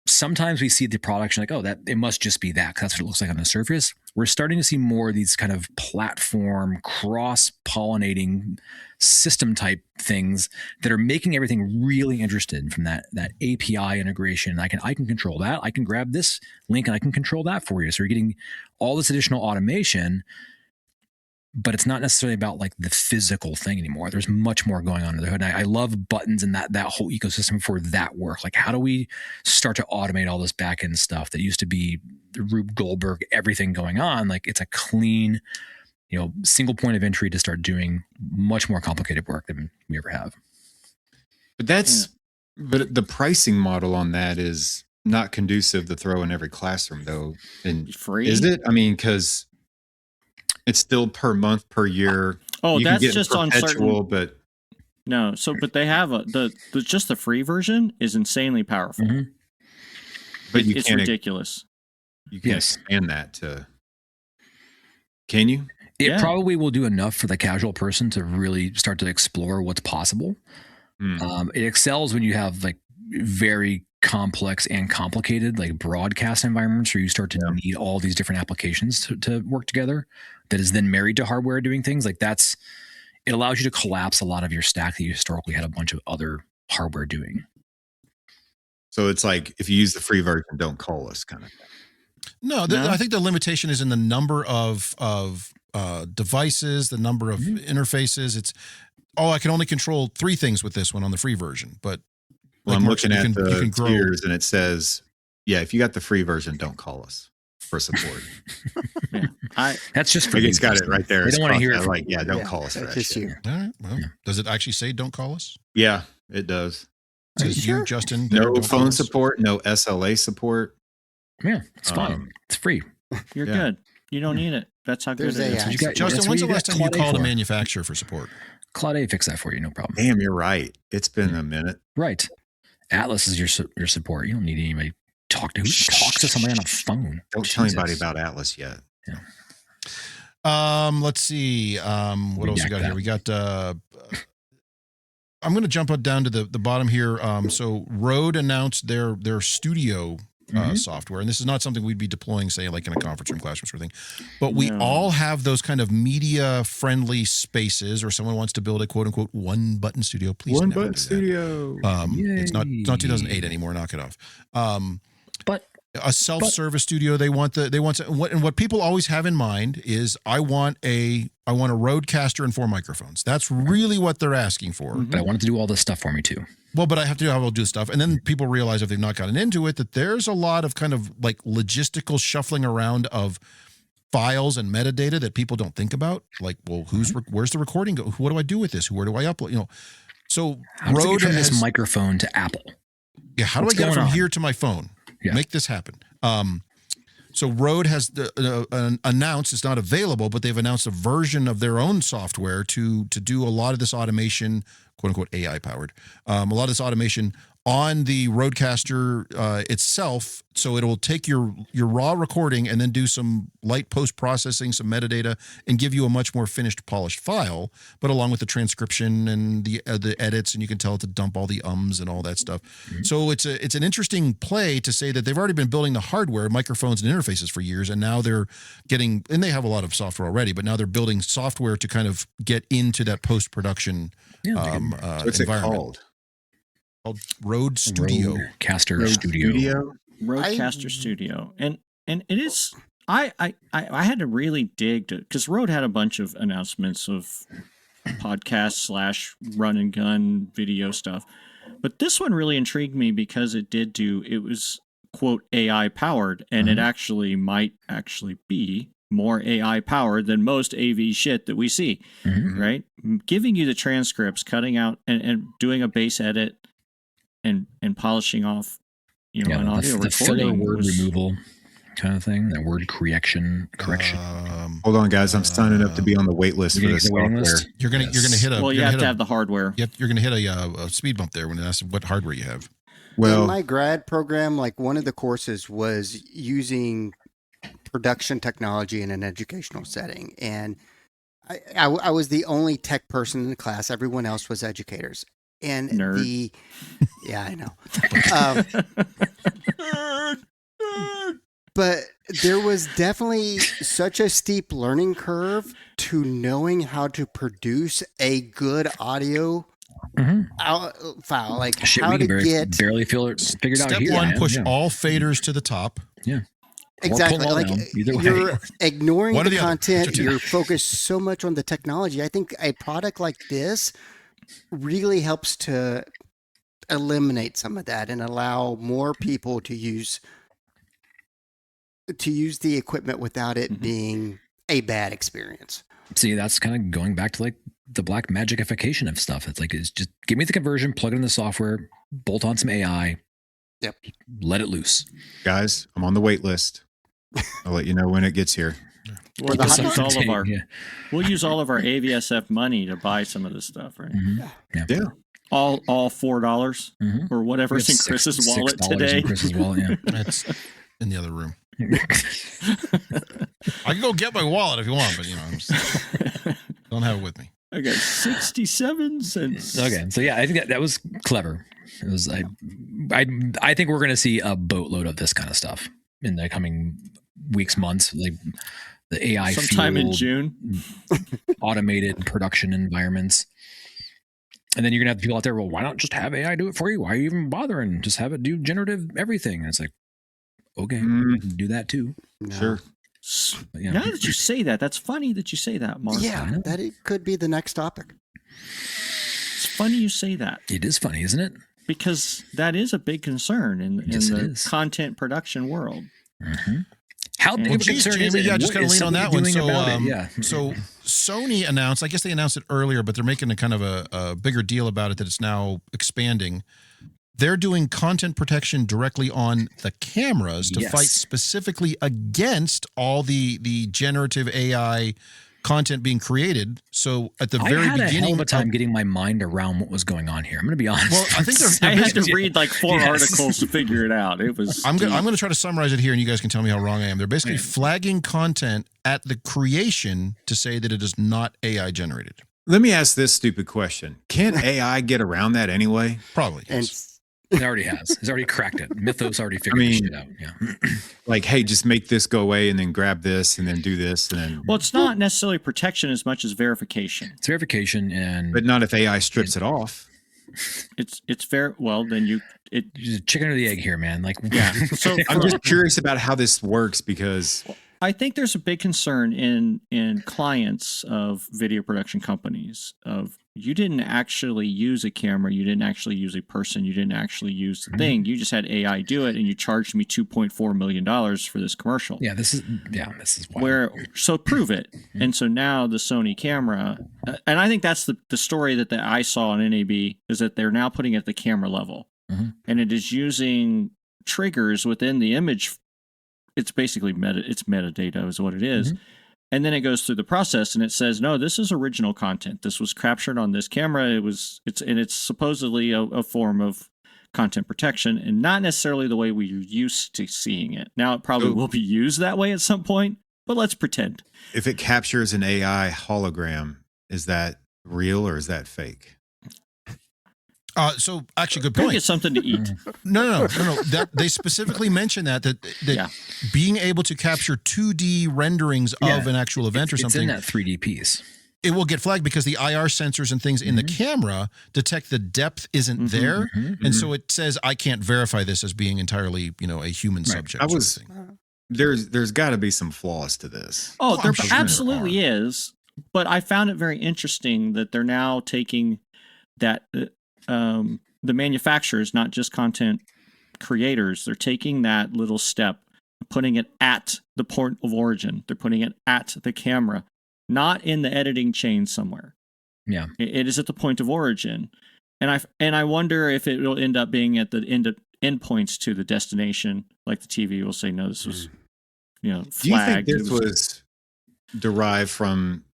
sometimes we see the product and like, oh, that it must just be that, because that's what it looks like on the surface. We're starting to see more of these kind of platform cross-pollinating system type things that are making everything really interesting from that API integration. I can control that. I can grab this link and I can control that for you. So you're getting all this additional automation, but it's not necessarily about like the physical thing anymore. There's much more going on under the hood. And I love buttons and that whole ecosystem for that work. Like, how do we start to automate all this back end stuff that used to be the Rube Goldberg, everything going on? Like, it's a clean, single point of entry to start doing much more complicated work than we ever have. But but the pricing model on that is not conducive to throw in every classroom though. And free? Is it? I mean, because it's still per month, per year. Oh, you that's can get just on certain. But no, but they have just the free version is insanely powerful. Mm-hmm. But it's ridiculous. You can't expand that to. Can you? It probably will do enough for the casual person to really start to explore what's possible. It excels when you have like very complex and complicated like broadcast environments where you start to need all these different applications to work together, that is then married to hardware doing things like that's, it allows you to collapse a lot of your stack that you historically had a bunch of other hardware doing. So it's like, if you use the free version, don't call us kind of thing. No, I think the limitation is in the number of devices, the number of interfaces. It's, I can only control 3 things with this one on the free version, but well, I'm looking at the tiers and it says, if you got the free version, don't call us for support. That's just for it's got it right there. We don't want to hear it. Like, don't call us for that shit. You. All right. Well, does it actually say don't call us? Yeah, it does. It says you, Justin. No phone support, no SLA support. Yeah, it's fine. It's free. You're good. You don't need it. That's how good it is. Justin, when's the last time you called a manufacturer for support? Cloud A fix that for you, no problem. Damn, you're right. It's been a minute. Right. Atlas is your support. You don't need anybody talk to somebody on a phone. Don't tell anybody about Atlas yet. Yeah. Let's see. What else we got here? We got. I'm going to jump down to the bottom here. So Rode announced their studio software, and this is not something we'd be deploying, say, like in a conference room, classroom sort of thing. But we all have those kind of media-friendly spaces, or someone wants to build a quote-unquote one-button studio. Please, one button studio. It's not 2008 anymore. Knock it off. But a self-service studio. What people always have in mind is I want a Rodecaster and 4 microphones. That's really what they're asking for. But I wanted to do all this stuff for me too. Well, but I have to do stuff. And then people realize if they've not gotten into it, that there's a lot of kind of like logistical shuffling around of files and metadata that people don't think about. Like, well, where's the recording go? What do I do with this? Where do I upload? So Rode has this microphone to Apple. Yeah. How do I get it from here to my phone? Yeah. Make this happen. So Rode has announced, it's not available, but they've announced a version of their own software to do a lot of this automation, quote unquote AI powered, a lot of this automation on the Rodecaster itself. So it'll take your raw recording and then do some light post-processing, some metadata, and give you a much more finished, polished file, but along with the transcription and the edits, and you can tell it to dump all the ums and all that stuff. Mm-hmm. So it's an interesting play to say that they've already been building the hardware, microphones and interfaces for years, and now they're getting, and they have a lot of software already, but now they're building software to kind of get into that post-production what's it called Rode Studio. Rodecaster Studio. Rodecaster Studio. And it is, I had to really dig to, because Rode had a bunch of announcements of podcasts / run and gun video stuff. But this one really intrigued me because it was quote AI powered, and it actually might be more AI powered than most AV shit that we see, right? Giving you the transcripts, cutting out and doing a bass edit and polishing off, an audio the filler word removal kind of thing, that word correction. Hold on, guys, I'm signing up to be on the wait list for this software. You're gonna hit a. Well, you have to have the hardware. You're gonna hit a speed bump there when it asks what hardware you have. Well, in my grad program, like one of the courses was using production technology in an educational setting, and I was the only tech person in the class. Everyone else was educators. And nerd. Yeah, I know. But there was definitely such a steep learning curve to knowing how to produce a good audio file. Like how to get barely figured out step here. One, push all faders to the top. Yeah. Exactly. Like you're ignoring the content. You're focused so much on the technology. I think a product like this really helps to eliminate some of that and allow more people to use the equipment without it being a bad experience. See, that's kind of going back to like the Blackmagic-ification of stuff. It's just give me the conversion, plug it in the software, bolt on some AI. Yep. Let it loose. Guys, I'm on the wait list. I'll let you know when it gets here. We'll use all of our AVSF money to buy some of this stuff, right? Yeah. All $4 or whatever's in Chris's wallet today. In Chris's wallet, yeah. That's in the other room. I can go get my wallet if you want, but don't have it with me. I got 67 cents. Okay, so yeah, I think that was clever. It was. I think we're going to see a boatload of this kind of stuff in the coming weeks, months. Like the AI sometime in June, automated production environments. And then you're gonna have people out there. Well, why not just have AI do it for you? Why are you even bothering? Just have it do generative everything. And it's like, okay, we can do that too. No. Sure. Yeah. Now that you say that, that's funny that you say that, Mark. Yeah, that it could be the next topic. It's funny you say that. It is funny, isn't it? Because that is a big concern in the content production world. How big of a concern is it? Yeah, just kind of lean on that one. So, so Sony announced, I guess they announced it earlier, but they're making a kind of a bigger deal about it that it's now expanding. They're doing content protection directly on the cameras to fight specifically against all the generative AI content being created. So at the very beginning, I had a hell of a time getting my mind around what was going on here. I'm going to be honest. Well, I think I had to read like 4 articles to figure it out. It was. I'm going to try to summarize it here, and you guys can tell me how wrong I am. They're basically flagging content at the creation to say that it is not AI generated. Let me ask this stupid question: can AI get around that anyway? Probably. Yes. It already has. It's already cracked it. Mythos already figured this shit out. Yeah. Like, hey, just make this go away and then grab this and then do this. And then. Well, it's not necessarily protection as much as verification. It's verification, but not if AI strips it off. It's fair. Well, then chicken or the egg here, man. Like, yeah. So I'm just curious about how this works because I think there's a big concern in clients of video production companies of you didn't actually use a camera, you didn't actually use a person, you didn't actually use the thing. You just had AI do it, and you charged me $2.4 million for this commercial. Yeah, this is wild. So prove it. And so now the Sony camera, and I think that's the story that I saw on NAB is that they're now putting it at the camera level, and it is using triggers within the image. It's basically metadata is what it is. And then it goes through the process and it says, no, this is original content. This was captured on this camera. It's supposedly a form of content protection, and not necessarily the way we're used to seeing it. Now it probably will be used that way at some point, but let's pretend. If it captures an AI hologram, is that real or is that fake? So actually, good point. Get something to eat. No. That they specifically mentioned that being able to capture 2D renderings of an actual event or something. It's in that 3D piece. It will get flagged because the IR sensors and things in the camera detect the depth isn't there, and so it says I can't verify this as being entirely, a human subject. There's got to be some flaws to this. Oh, there absolutely is. But I found it very interesting that they're now taking that the manufacturers, not just content creators, they're taking that little step, putting it at the point of origin. They're putting it at the camera, not in the editing chain somewhere. Yeah, it is at the point of origin, and I wonder if it will end up being at the endpoints to the destination. Like the TV will say, no, this was, flagged. Do you think this was derived from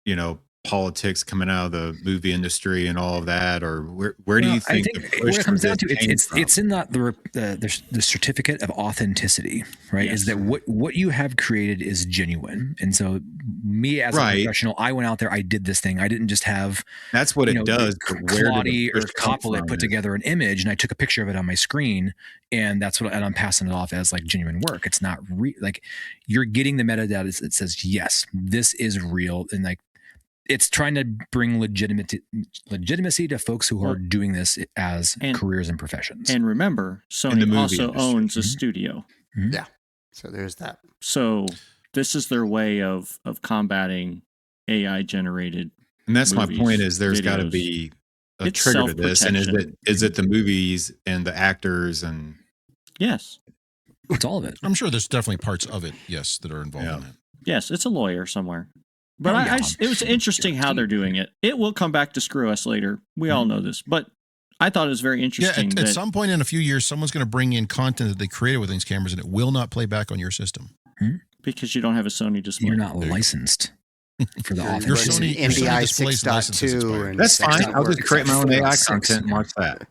politics coming out of the movie industry and all of that, or where do you think? I think what it comes down to, it's in the certificate of authenticity, right? Yes. Is that what you have created is genuine, and so me as a professional, I went out there, I did this thing. I didn't just have that's what it does. Claudia or Coppola put together an image, and I took a picture of it on my screen, and and I'm passing it off as like genuine work. It's not like you're getting the metadata that says yes, this is real, and like. It's trying to bring legitimacy to folks who are doing this as careers and professions. And remember, Sony also owns a studio. Mm-hmm. Yeah. So there's that. So this is their way of combating AI generated. And that's movies, my point is there's got to be a trigger to this. And is it the movies and the actors and. Yes. It's all of it. I'm sure there's definitely parts of it, yes, that are involved in it. Yes. It's a lawyer somewhere. But it was interesting how they're doing it. It will come back to screw us later. We all know this. But I thought it was very interesting. Yeah, at some point in a few years, someone's going to bring in content that they created with these cameras, and it will not play back on your system. Because you don't have a Sony display. You're not licensed for the Your Sony NDI displays 6.2. That's fine. I'll just create my own AI content and watch that.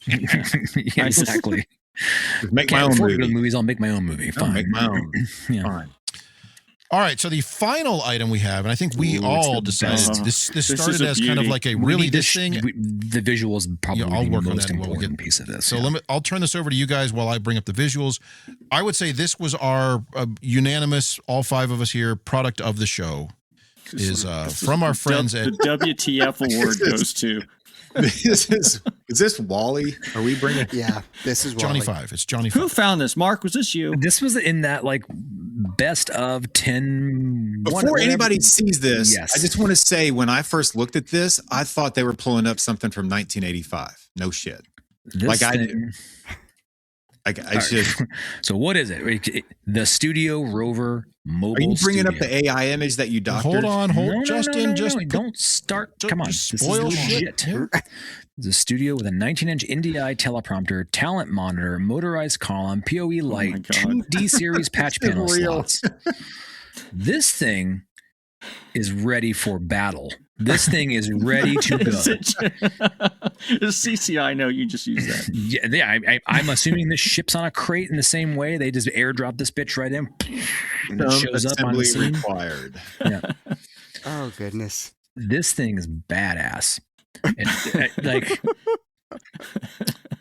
Yeah, exactly. Just make my own movie. Movies, I'll make my own movie. Fine. I'll make my own. Fine. All right, so the final item we have, and I think we all decided this started as kind of like a the visuals probably I'll work the on most that and we'll important piece of this. So I'll turn this over to you guys while I bring up the visuals. I would say this was our unanimous, all five of us here, product of the show is from our friends the at WTF award goes to. Is this Wally? Are we bringing? Yeah, this is Johnny Wally. 5. It's Johnny 5. Who found this? Mark, was this you? This was in that like best of 10. Before anybody sees this, I just want to say when I first looked at this, I thought they were pulling up something from 1985. No shit. I did. So what is it? The Studio Rover mobile. Are you bringing studio. up the AI image that you doctored? Hold on, Justin. Don't start. Come on, just spoil shit. The studio with a 19-inch NDI teleprompter, talent monitor, motorized column, PoE light, 2 D-series patch panel slots. This thing is ready for battle. This thing is ready to go. CCI, no, you just use that. Yeah, I'm assuming this ships on a crate in the same way. They just airdrop this bitch right in, and it shows up on the scene. Required. Yeah. Oh goodness, this thing is badass. Like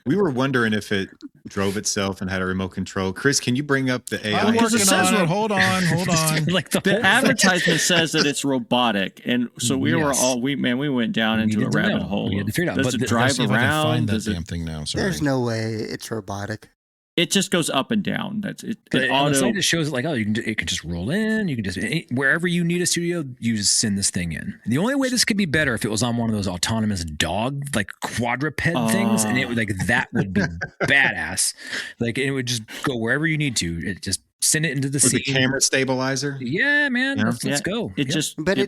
we were wondering if it drove itself and had a remote control. Chris, can you bring up the AI? I'm working on it. Hold on. Like the advertisement says that it's robotic, and so we went down into a rabbit hole. We had to figure it out. Does it drive around? Does it? Damn thing now. Sorry. There's no way it's robotic. It just goes up and down. That's it. But on the site, it shows like, it can just roll in. You can just wherever you need a studio, you just send this thing in. The only way this could be better if it was on one of those autonomous dog like quadruped things, and it would that would be badass. Like it would just go wherever you need to. It just send it into the scene. The camera stabilizer. Yeah, man. Yeah. Let's go. It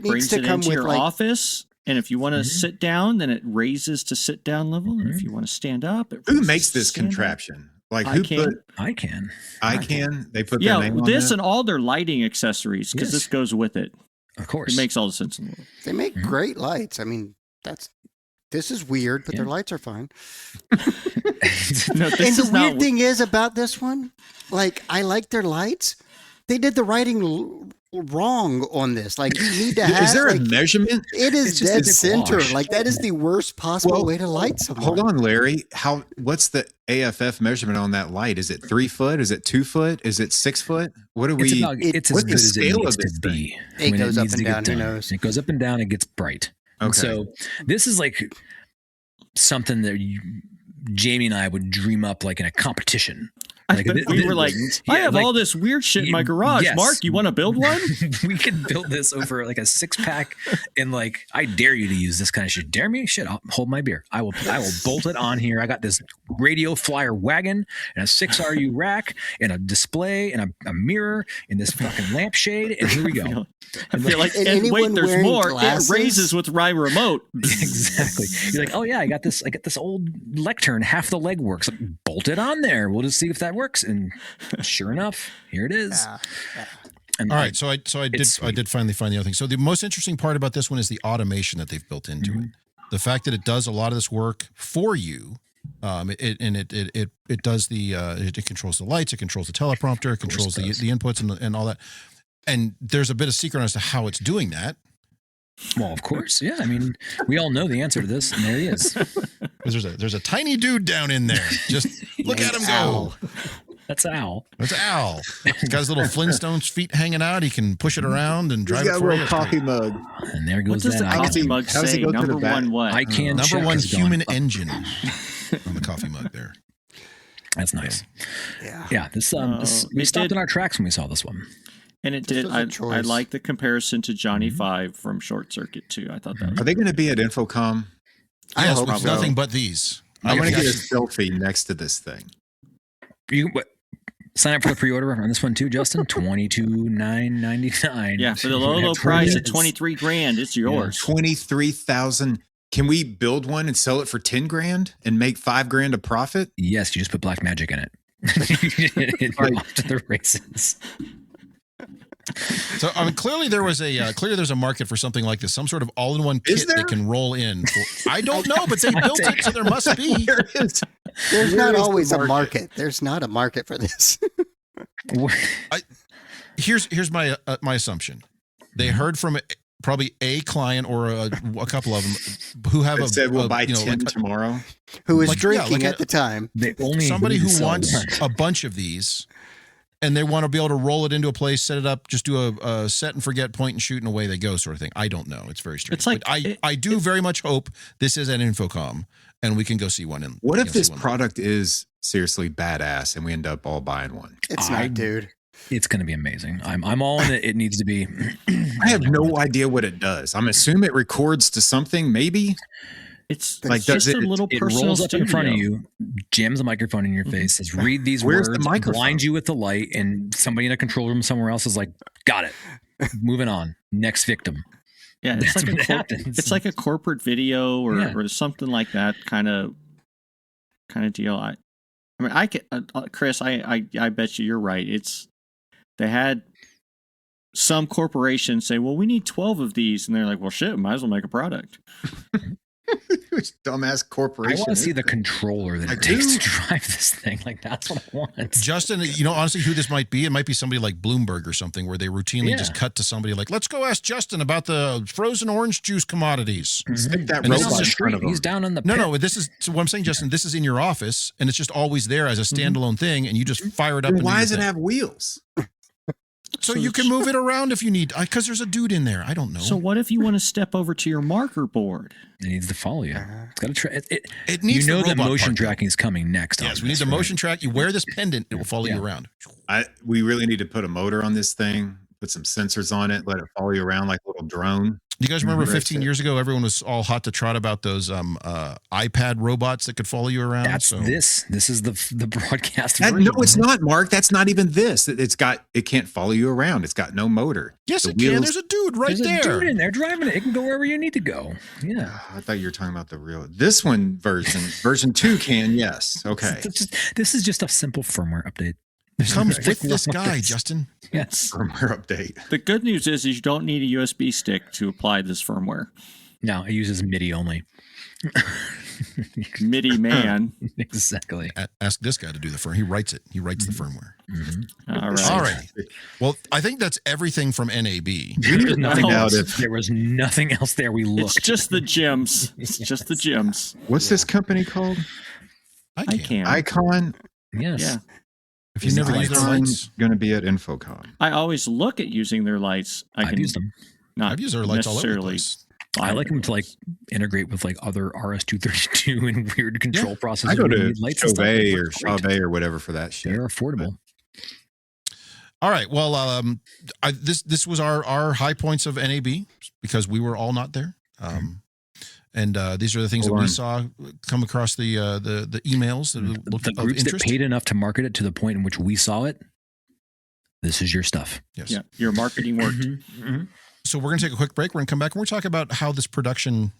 needs to come with your office. And if you want to sit down, then it raises to sit down level. And if you want to stand up, who makes this contraption? Like I can. They put their name on this that? and all their lighting accessories because this goes with it. Of course, it makes all the sense in the world. They make great lights. I mean, this is weird, but their lights are fine. No, and the weird thing is about this one, like, I like their lights. They did the writing wrong on this. Like, you need to have. Is there like, a measurement? It is dead center. Like, that is the worst possible way to light someone. Hold on, Larry. What's the AFF measurement on that light? Is it 3 foot? Is it 2 foot? Is it 6 foot? What are we? It's as good as it needs to be. It goes up and down. Who knows? It goes up and down. It gets bright. Okay. So this is like something that Jamie and I would dream up like in a competition. Like, we were like, I have all this weird shit in my garage. Yes. Mark, you want to build one? We could build this over like a 6-pack, and like, I dare you to use this kind of shit. Dare me? Shit, I'll hold my beer. I will bolt it on here. I got this radio flyer wagon and a 6RU rack and a display and a mirror and this fucking lampshade, and here we go. I feel like, and wait, there's more. Glasses? It raises with my remote. Exactly. You're like, oh yeah, I got this old lectern. Half the leg works. Bolt it on there. We'll just see if that works. And sure enough, here it is. And all right, so I did finally find the other thing. So the most interesting part about this one is the automation that they've built into it. The fact that it does a lot of this work for you. It does it controls the lights, it controls the teleprompter, it controls the inputs and all that. And there's a bit of secret as to how it's doing that. Well, of course, yeah. I mean, we all know the answer to this, and there he is. There's a tiny dude down in there. Just look at him go. That's Al. That's Al. He's got his little Flintstones feet hanging out. He can push it around and drive it for you. Coffee mug. And there goes that. What does the coffee mug say? Number one what? Number one human engine on the coffee mug there. That's nice. Yeah. This we stopped in our tracks when we saw this one. And it did. I like the comparison to Johnny 5 from Short Circuit too. I thought that. Are they going to be at Infocom? I hope so. Nothing but these. I'm going to get a selfie next to this thing. You sign up for the pre-order on this one too, Justin. $22,999. Yeah, for the low price of $23,000, it's yours. 23,000. Can we build one and sell it for 10 grand and make $5,000 a profit? Yes, you just put Blackmagic in it. Off to the races. So I mean, clearly there's a market for something like this, some sort of all-in-one kit that can roll in. I don't know, but they built it, so there must be. There's not always a market. There's not a market for this. Here's my assumption. They heard from probably a client or a couple of them who have said we'll buy 10 tomorrow. Who was drinking at the time. Somebody who wants a bunch of these. And they want to be able to roll it into a place, set it up, just do a set and forget, point and shoot, and away they go, sort of thing. I don't know. It's very strange. It's like I do very much hope this is at Infocom, and we can go see one. What if this product is seriously badass, and we end up all buying one? It's not, dude. It's going to be amazing. I'm all in it. It needs to be. I have no idea what it does. I'm assuming it records to something, maybe. It's like just a little personal. It rolls up in front of you, jams a microphone in your face, says, "Read these words," blinds you with the light, and somebody in a control room somewhere else is like, "Got it." Moving on. Next victim. Yeah, it's like a corporate video or something like that kind of deal. I mean, I can, Chris. I bet you're right. They had some corporation say, "Well, we need 12 of these," and they're like, "Well, shit, might as well make a product." Dumbass corporation. I want to see the controller that it takes to drive this thing. Like, that's what I want. Justin, honestly, who this might be, it might be somebody like Bloomberg or something where they routinely just cut to somebody like, let's go ask Justin about the frozen orange juice commodities. Stick that robot in front of him. He's down in the pit. No, this is so what I'm saying, Justin, this is in your office and it's just always there as a standalone thing and you just fire it up. Why does it have wheels? So you can move it around if you need, because there's a dude in there. I don't know. So what if you want to step over to your marker board? It needs to follow you. It's got to try. It needs. The motion tracking is coming next. Yes, we need the motion track. You wear this pendant, it will follow you around. We really need to put a motor on this thing. Put some sensors on it. Let it follow you around like a little drone. You guys remember 15 years ago, everyone was all hot to trot about those iPad robots that could follow you around? This is the broadcast version. No, it's not, Mark. That's not even this. It can't follow you around. It's got no motor. Yes, it can. There's a dude right there. There's a dude in there driving it. It can go wherever you need to go. Yeah. I thought you were talking about this one version 2 can, yes. Okay. This is just a simple firmware update. It comes with this guy, Justin. Yes. Firmware update. The good news is you don't need a USB stick to apply this firmware. No, it uses MIDI only. MIDI man. Exactly. Ask this guy to do the firmware. He writes it. He writes the firmware. All right. All right. Well, I think that's everything from NAB. There was nothing else there. We looked. It's just the gems. It's just the gems. What's this company called? Ikan. Yes. Yeah. If you never use their lights, going to be at InfoCon. I always look at using their lights. I've used them. I've used their lights all over the place. I like them to like integrate with like other RS-232 and weird control processors. I go to Chauvet or whatever for that shit. They're affordable. All right. Well, this was our high points of NAB because we were all not there. And these are the things that we saw come across the emails the groups that paid enough to market it to the point in which we saw it. This is your stuff. Yes. Yeah. Your marketing worked. So we're going to take a quick break. We're going to come back and we're talking about how this production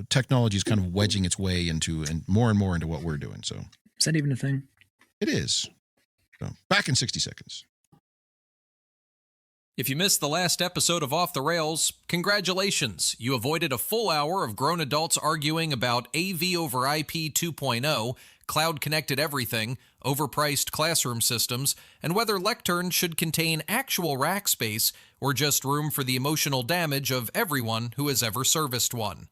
technology is kind of wedging its way into and more into what we're doing. So is that even a thing? It is. So back in 60 seconds. If you missed the last episode of Off the Rails, congratulations. You avoided a full hour of grown adults arguing about AV over IP 2.0, cloud-connected everything, overpriced classroom systems, and whether lecterns should contain actual rack space or just room for the emotional damage of everyone who has ever serviced one.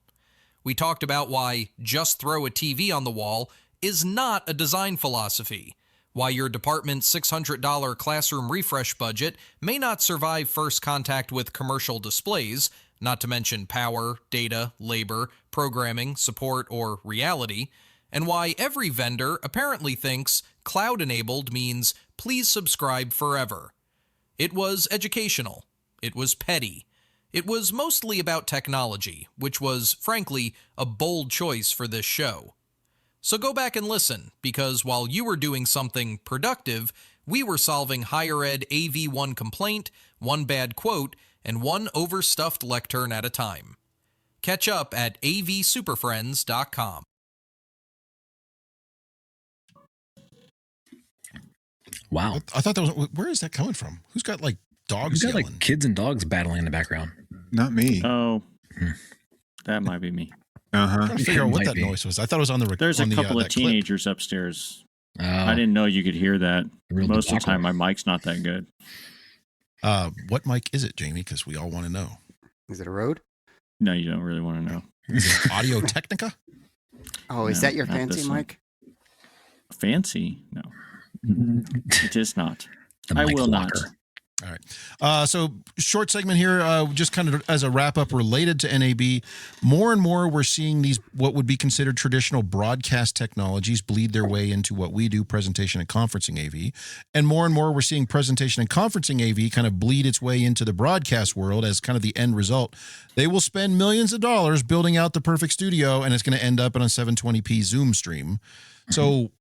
We talked about why just throw a TV on the wall is not a design philosophy, why your department's $600 classroom refresh budget may not survive first contact with commercial displays, not to mention power, data, labor, programming, support, or reality, and why every vendor apparently thinks cloud-enabled means please subscribe forever. It was educational. It was petty. It was mostly about technology, which was, frankly, a bold choice for this show. So go back and listen, because while you were doing something productive, we were solving higher ed AV one complaint, one bad quote, and one overstuffed lectern at a time. Catch up at avsuperfriends.com. Wow. I thought that was, where is that coming from? Who's got like dogs yelling? Like kids and dogs battling in the background. Not me. Oh, that might be me. I'm trying to figure out what that noise was. I thought it was on the There's a couple of teenagers upstairs. I didn't know you could hear that. Most of the time, my mic's not that good. What mic is it, Jamie? Because we all want to know. Is it a Rode? No, you don't really want to know. Is it Audio Technica? Oh, is that your fancy mic? Fancy? No. It is not. I will not. All right. So short segment here, just kind of as a wrap up related to NAB. More and more we're seeing these what would be considered traditional broadcast technologies bleed their way into what we do, presentation and conferencing AV. And more we're seeing presentation and conferencing AV kind of bleed its way into the broadcast world as kind of the end result. They will spend millions of dollars building out the perfect studio, and it's going to end up on a 720p Zoom stream. So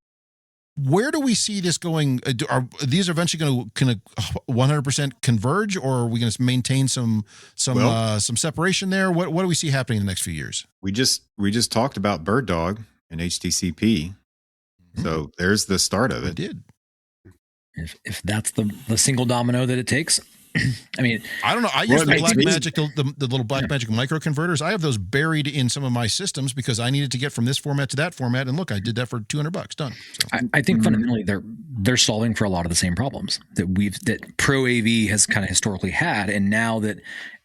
where do we see this going? Are these eventually going to 100% converge, or are we going to maintain some separation there? What do we see happening in the next few years? We just talked about BirdDog and HDCP, so there's the start of it. I did. If that's the single domino that it takes. I mean, I don't know. I use the Blackmagic, the little Blackmagic micro converters. I have those buried in some of my systems because I needed to get from this format to that format. And look, I did that for $200. Done. So. I think fundamentally they're solving for a lot of the same problems that Pro AV has kind of historically had, and now that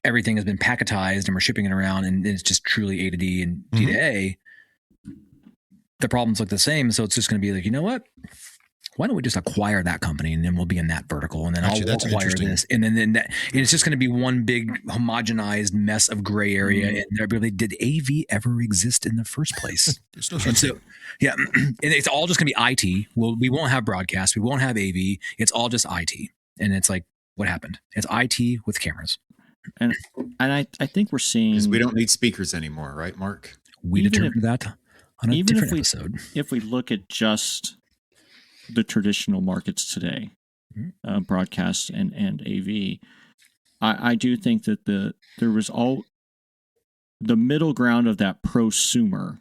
everything has been packetized and we're shipping it around, and it's just truly A to D and D to A, the problems look the same. So it's just going to be like, you know what? Why don't we just acquire that company, and then we'll be in that vertical, and then I'll acquire this, and then that, and it's just going to be one big homogenized mess of gray area. And everybody, did AV ever exist in the first place? There's no such thing. Yeah, and it's all just going to be IT. Well, we won't have broadcast, we won't have AV. It's all just IT, and it's like, what happened? It's IT with cameras, and I think we're seeing, because we don't need speakers anymore, right, Mark? We determined that on a different episode. If we look at just the traditional markets today, broadcast and AV, I do think that there was all the middle ground of that prosumer,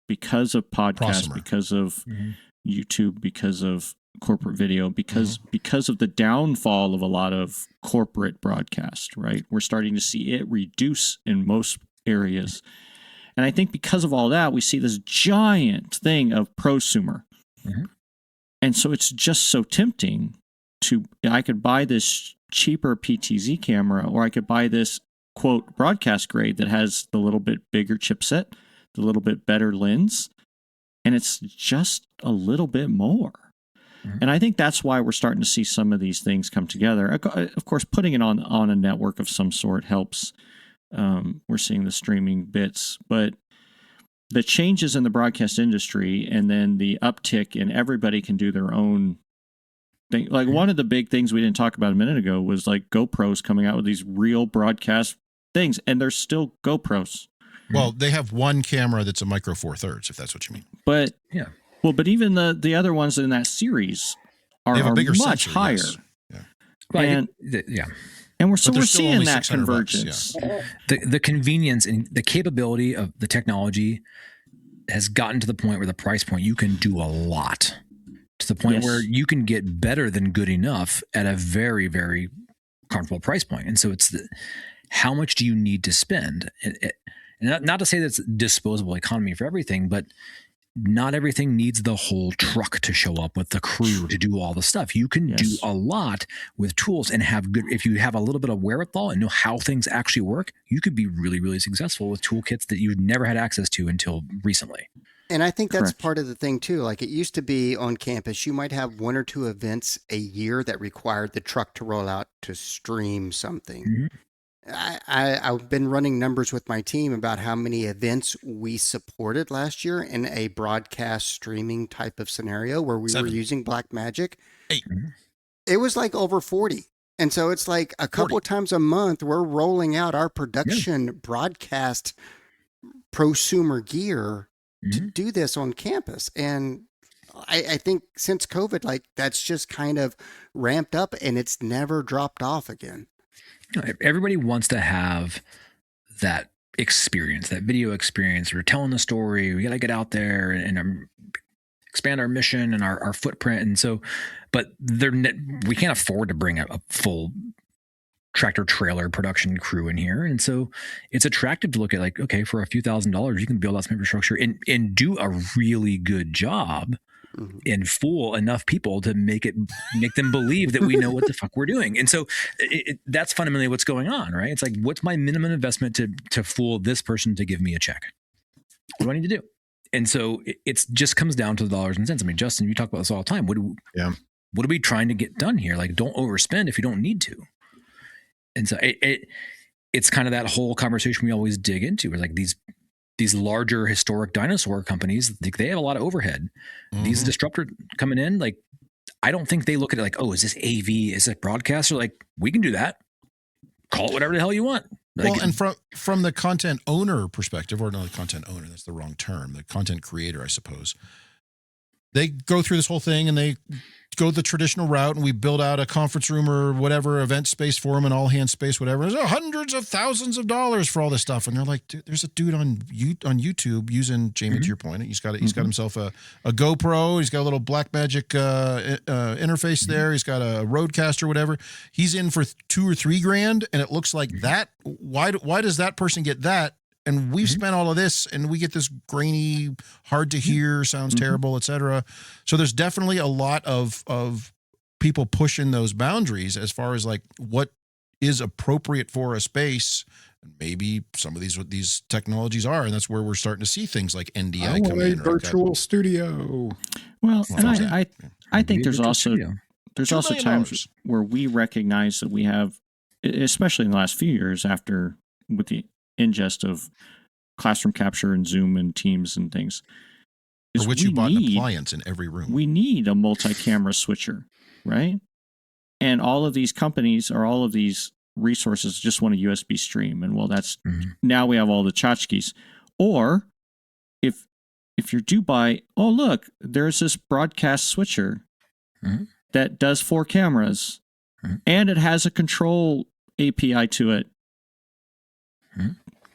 because of podcasts, because of YouTube, because of corporate video, because of the downfall of a lot of corporate broadcast, right? We're starting to see it reduce in most areas. And I think because of all that, we see this giant thing of prosumer. Mm-hmm. And so it's just so tempting I could buy this cheaper PTZ camera, or I could buy this, quote, broadcast grade that has the little bit bigger chipset, the little bit better lens, and it's just a little bit more. Mm-hmm. And I think that's why we're starting to see some of these things come together. Of course, putting it on a network of some sort helps. We're seeing the streaming bits, but the changes in the broadcast industry and then the uptick in everybody can do their own thing. Like one of the big things we didn't talk about a minute ago was like GoPros coming out with these real broadcast things, and they're still GoPros. Well, they have one camera that's a micro four thirds, if that's what you mean. But yeah, well, but even the other ones in that series are much sensor, higher. Yes. Yeah. And, and we're seeing that convergence. Yeah. The convenience and the capability of the technology has gotten to the point where the price point, you can do a lot, to the point where you can get better than good enough at a very, very comfortable price point. And so it's how much do you need to spend? And not to say that's disposable economy for everything, but not everything needs the whole truck to show up with the crew to do all the stuff. You can do a lot with tools and have good, if you have a little bit of wherewithal and know how things actually work, you could be really, really successful with toolkits that you've never had access to until recently. And I think that's part of the thing too. Like it used to be on campus, you might have 1 or 2 events a year that required the truck to roll out to stream something. Mm-hmm. I've been running numbers with my team about how many events we supported last year in a broadcast streaming type of scenario where we were using Blackmagic. 8. It was like over 40. And so it's like a couple times a month, we're rolling out our production broadcast prosumer gear to do this on campus. And I think since COVID, like that's just kind of ramped up and it's never dropped off again. Everybody wants to have that experience, that video experience. We're telling the story. We got to get out there and expand our mission and our footprint. And so, but we can't afford to bring a full tractor trailer production crew in here. And so it's attractive to look at like, okay, for a few $1,000s, you can build out some infrastructure and do a really good job and fool enough people to make them believe that we know what the fuck we're doing. And so that's fundamentally what's going on, right? It's like, what's my minimum investment to fool this person to give me a check? What do I need to do? And so it just comes down to the dollars and cents. I mean, Justin, you talk about this all the time. What are we trying to get done here? Like, don't overspend if you don't need to. And so it's kind of that whole conversation we always dig into, where like these larger historic dinosaur companies, they have a lot of overhead. Mm-hmm. These disruptors coming in, like, I don't think they look at it like, oh, is this AV? Is it broadcaster? Like, we can do that. Call it whatever the hell you want. Like, well, and from the content owner perspective, or not the content owner, that's the wrong term, the content creator, I suppose. They go through this whole thing and they go the traditional route, and we build out a conference room or whatever, event space for them, and all hands space, whatever. There's hundreds of thousands of dollars for all this stuff. And they're like, dude, there's a dude on YouTube using, Jamie, to your point, he's got himself a GoPro. He's got a little Blackmagic interface there. He's got a Rodecaster, whatever. He's in for $2 or $3 grand. And it looks like that. Why does that person get that? And we've spent all of this, and we get this grainy, hard to hear, sounds terrible, etc. So there's definitely a lot of people pushing those boundaries as far as like what is appropriate for a space. And maybe some of these technologies are, and that's where we're starting to see things like NDI come in. Virtual studio. Well, and I think there's also times where we recognize that we have, especially in the last few years, after with the ingest of classroom capture and Zoom and Teams and things, for which you bought an appliance in every room. We need a multi-camera switcher, right? And all of these companies or all of these resources just want a USB stream. And well, that's now we have all the tchotchkes. Or if you do buy, oh look, there's this broadcast switcher that does 4 cameras and it has a control API to it.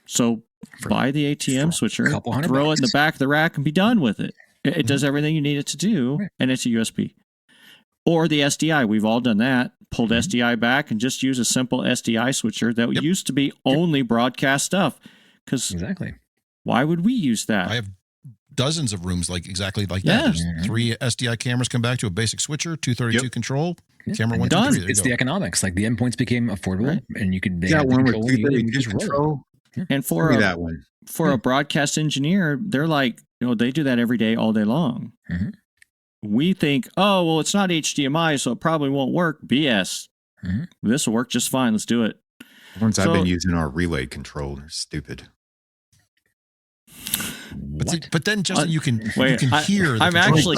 So buy the ATM switcher, throw it in the back of the rack, and be done with it. It does everything you need it to do, and it's a USB. Or the SDI. We've all done that. Pulled SDI back and just use a simple SDI switcher that used to be only broadcast stuff. Because Why would we use that? I have dozens of rooms exactly like that. There's 3 SDI cameras come back to a basic switcher, 232 control, camera 1, 2, 3. It's the economics. Like the endpoints became affordable, and you could one with 232 control. And for a broadcast engineer, they're like, they do that every day, all day long. Mm-hmm. We think, oh, well, it's not HDMI, so it probably won't work. BS. Mm-hmm. This will work just fine. Let's do it. The ones I've been using are relay control. They're stupid. But then, Justin, you can hear. I'm actually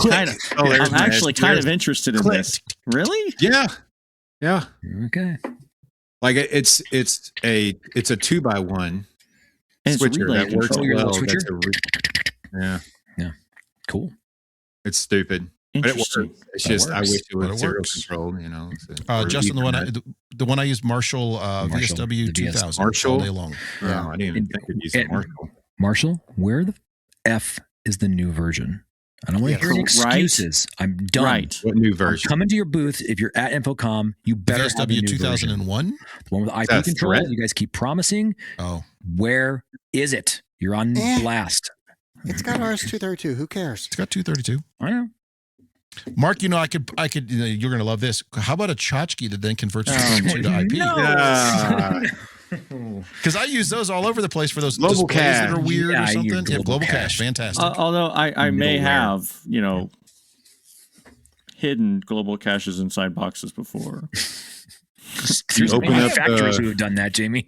kind of interested in this. Really? Yeah. Okay. Like it's a 2x1 and switcher that works well. Switcher? Yeah. Cool. It's stupid, but it works. It's just I wish it was serial controlled. Justin, the one I use, Marshall VSW 2000 all day long. Yeah, I didn't even think we'd use Marshall. Marshall, where the F is the new version? I don't want to hear any excuses. Right. I'm done. Right. What new version? Come into your booth. If you're at Infocom, you better have the new 2001? Version. The one with IP control. You guys keep promising. Oh. Where is it? You're on blast. It's got RS-232. Who cares? It's got 232. I know. Mark, I could. You're going to love this. How about a tchotchke that then converts to IP? No. Because I use those all over the place for those global displays cache that are weird or something. Global cache, fantastic. Although I may have, hidden global caches inside boxes before. There's manufacturers who have done that, Jamie.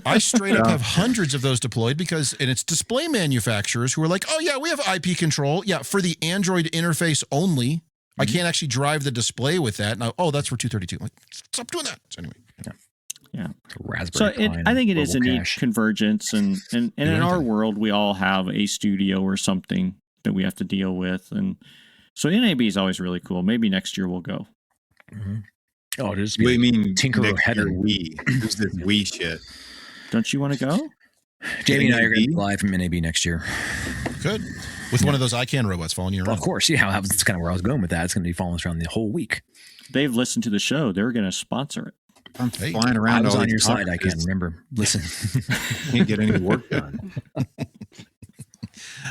I straight up have hundreds of those deployed and it's display manufacturers who are like, oh yeah, we have IP control. Yeah, for the Android interface only. Mm-hmm. I can't actually drive the display with that. And that's for 232. I'm like, stop doing that. So anyway. Yeah. Raspberry I think it is a neat convergence. And in our world, we all have a studio or something that we have to deal with. And so NAB is always really cool. Maybe next year we'll go. Mm-hmm. Oh, it is. What do you mean Tinkerer header? Who's this Wii shit? Don't you want to go? Jamie and I are going to be live from NAB next year. Good. With one of those Ikan robots following you around. Well, of course. Yeah, that's kind of where I was going with that. It's going to be following us around the whole week. They've listened to the show. They're going to sponsor it. I'm flying around. I was on your side. I can't remember. Listen. Can't get any work done.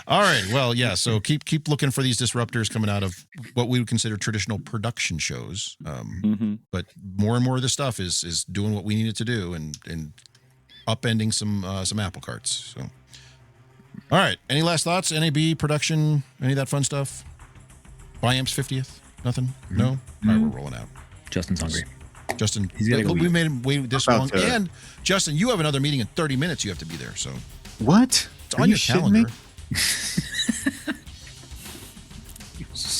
All right. Well, yeah. So keep looking for these disruptors coming out of what we would consider traditional production shows. But more and more of this stuff is doing what we need it to do and upending some apple carts. So, all right. Any last thoughts? NAB production? Any of that fun stuff? Biamp's 50th? Nothing? Mm-hmm. No. All right. We're rolling out. Justin's hungry. Justin, we made him wait this long. And Justin, you have another meeting in 30 minutes. You have to be there. So what? It's on your calendar.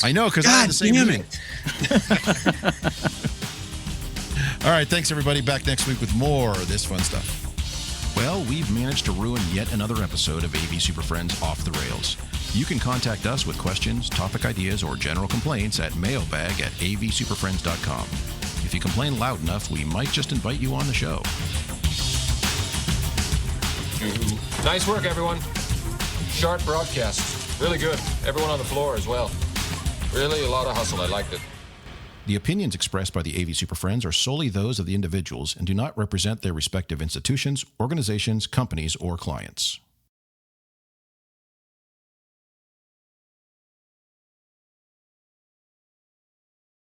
I know, because I had the same meeting. All right, thanks everybody. Back next week with more of this fun stuff. Well, we've managed to ruin yet another episode of AV Super Friends Off the Rails. You can contact us with questions, topic ideas, or general complaints at mailbag@avsuperfriends.com. If you complain loud enough, we might just invite you on the show. Nice work, everyone. Sharp broadcast. Really good. Everyone on the floor as well. Really a lot of hustle. I liked it. The opinions expressed by the AV Super Friends are solely those of the individuals and do not represent their respective institutions, organizations, companies, or clients.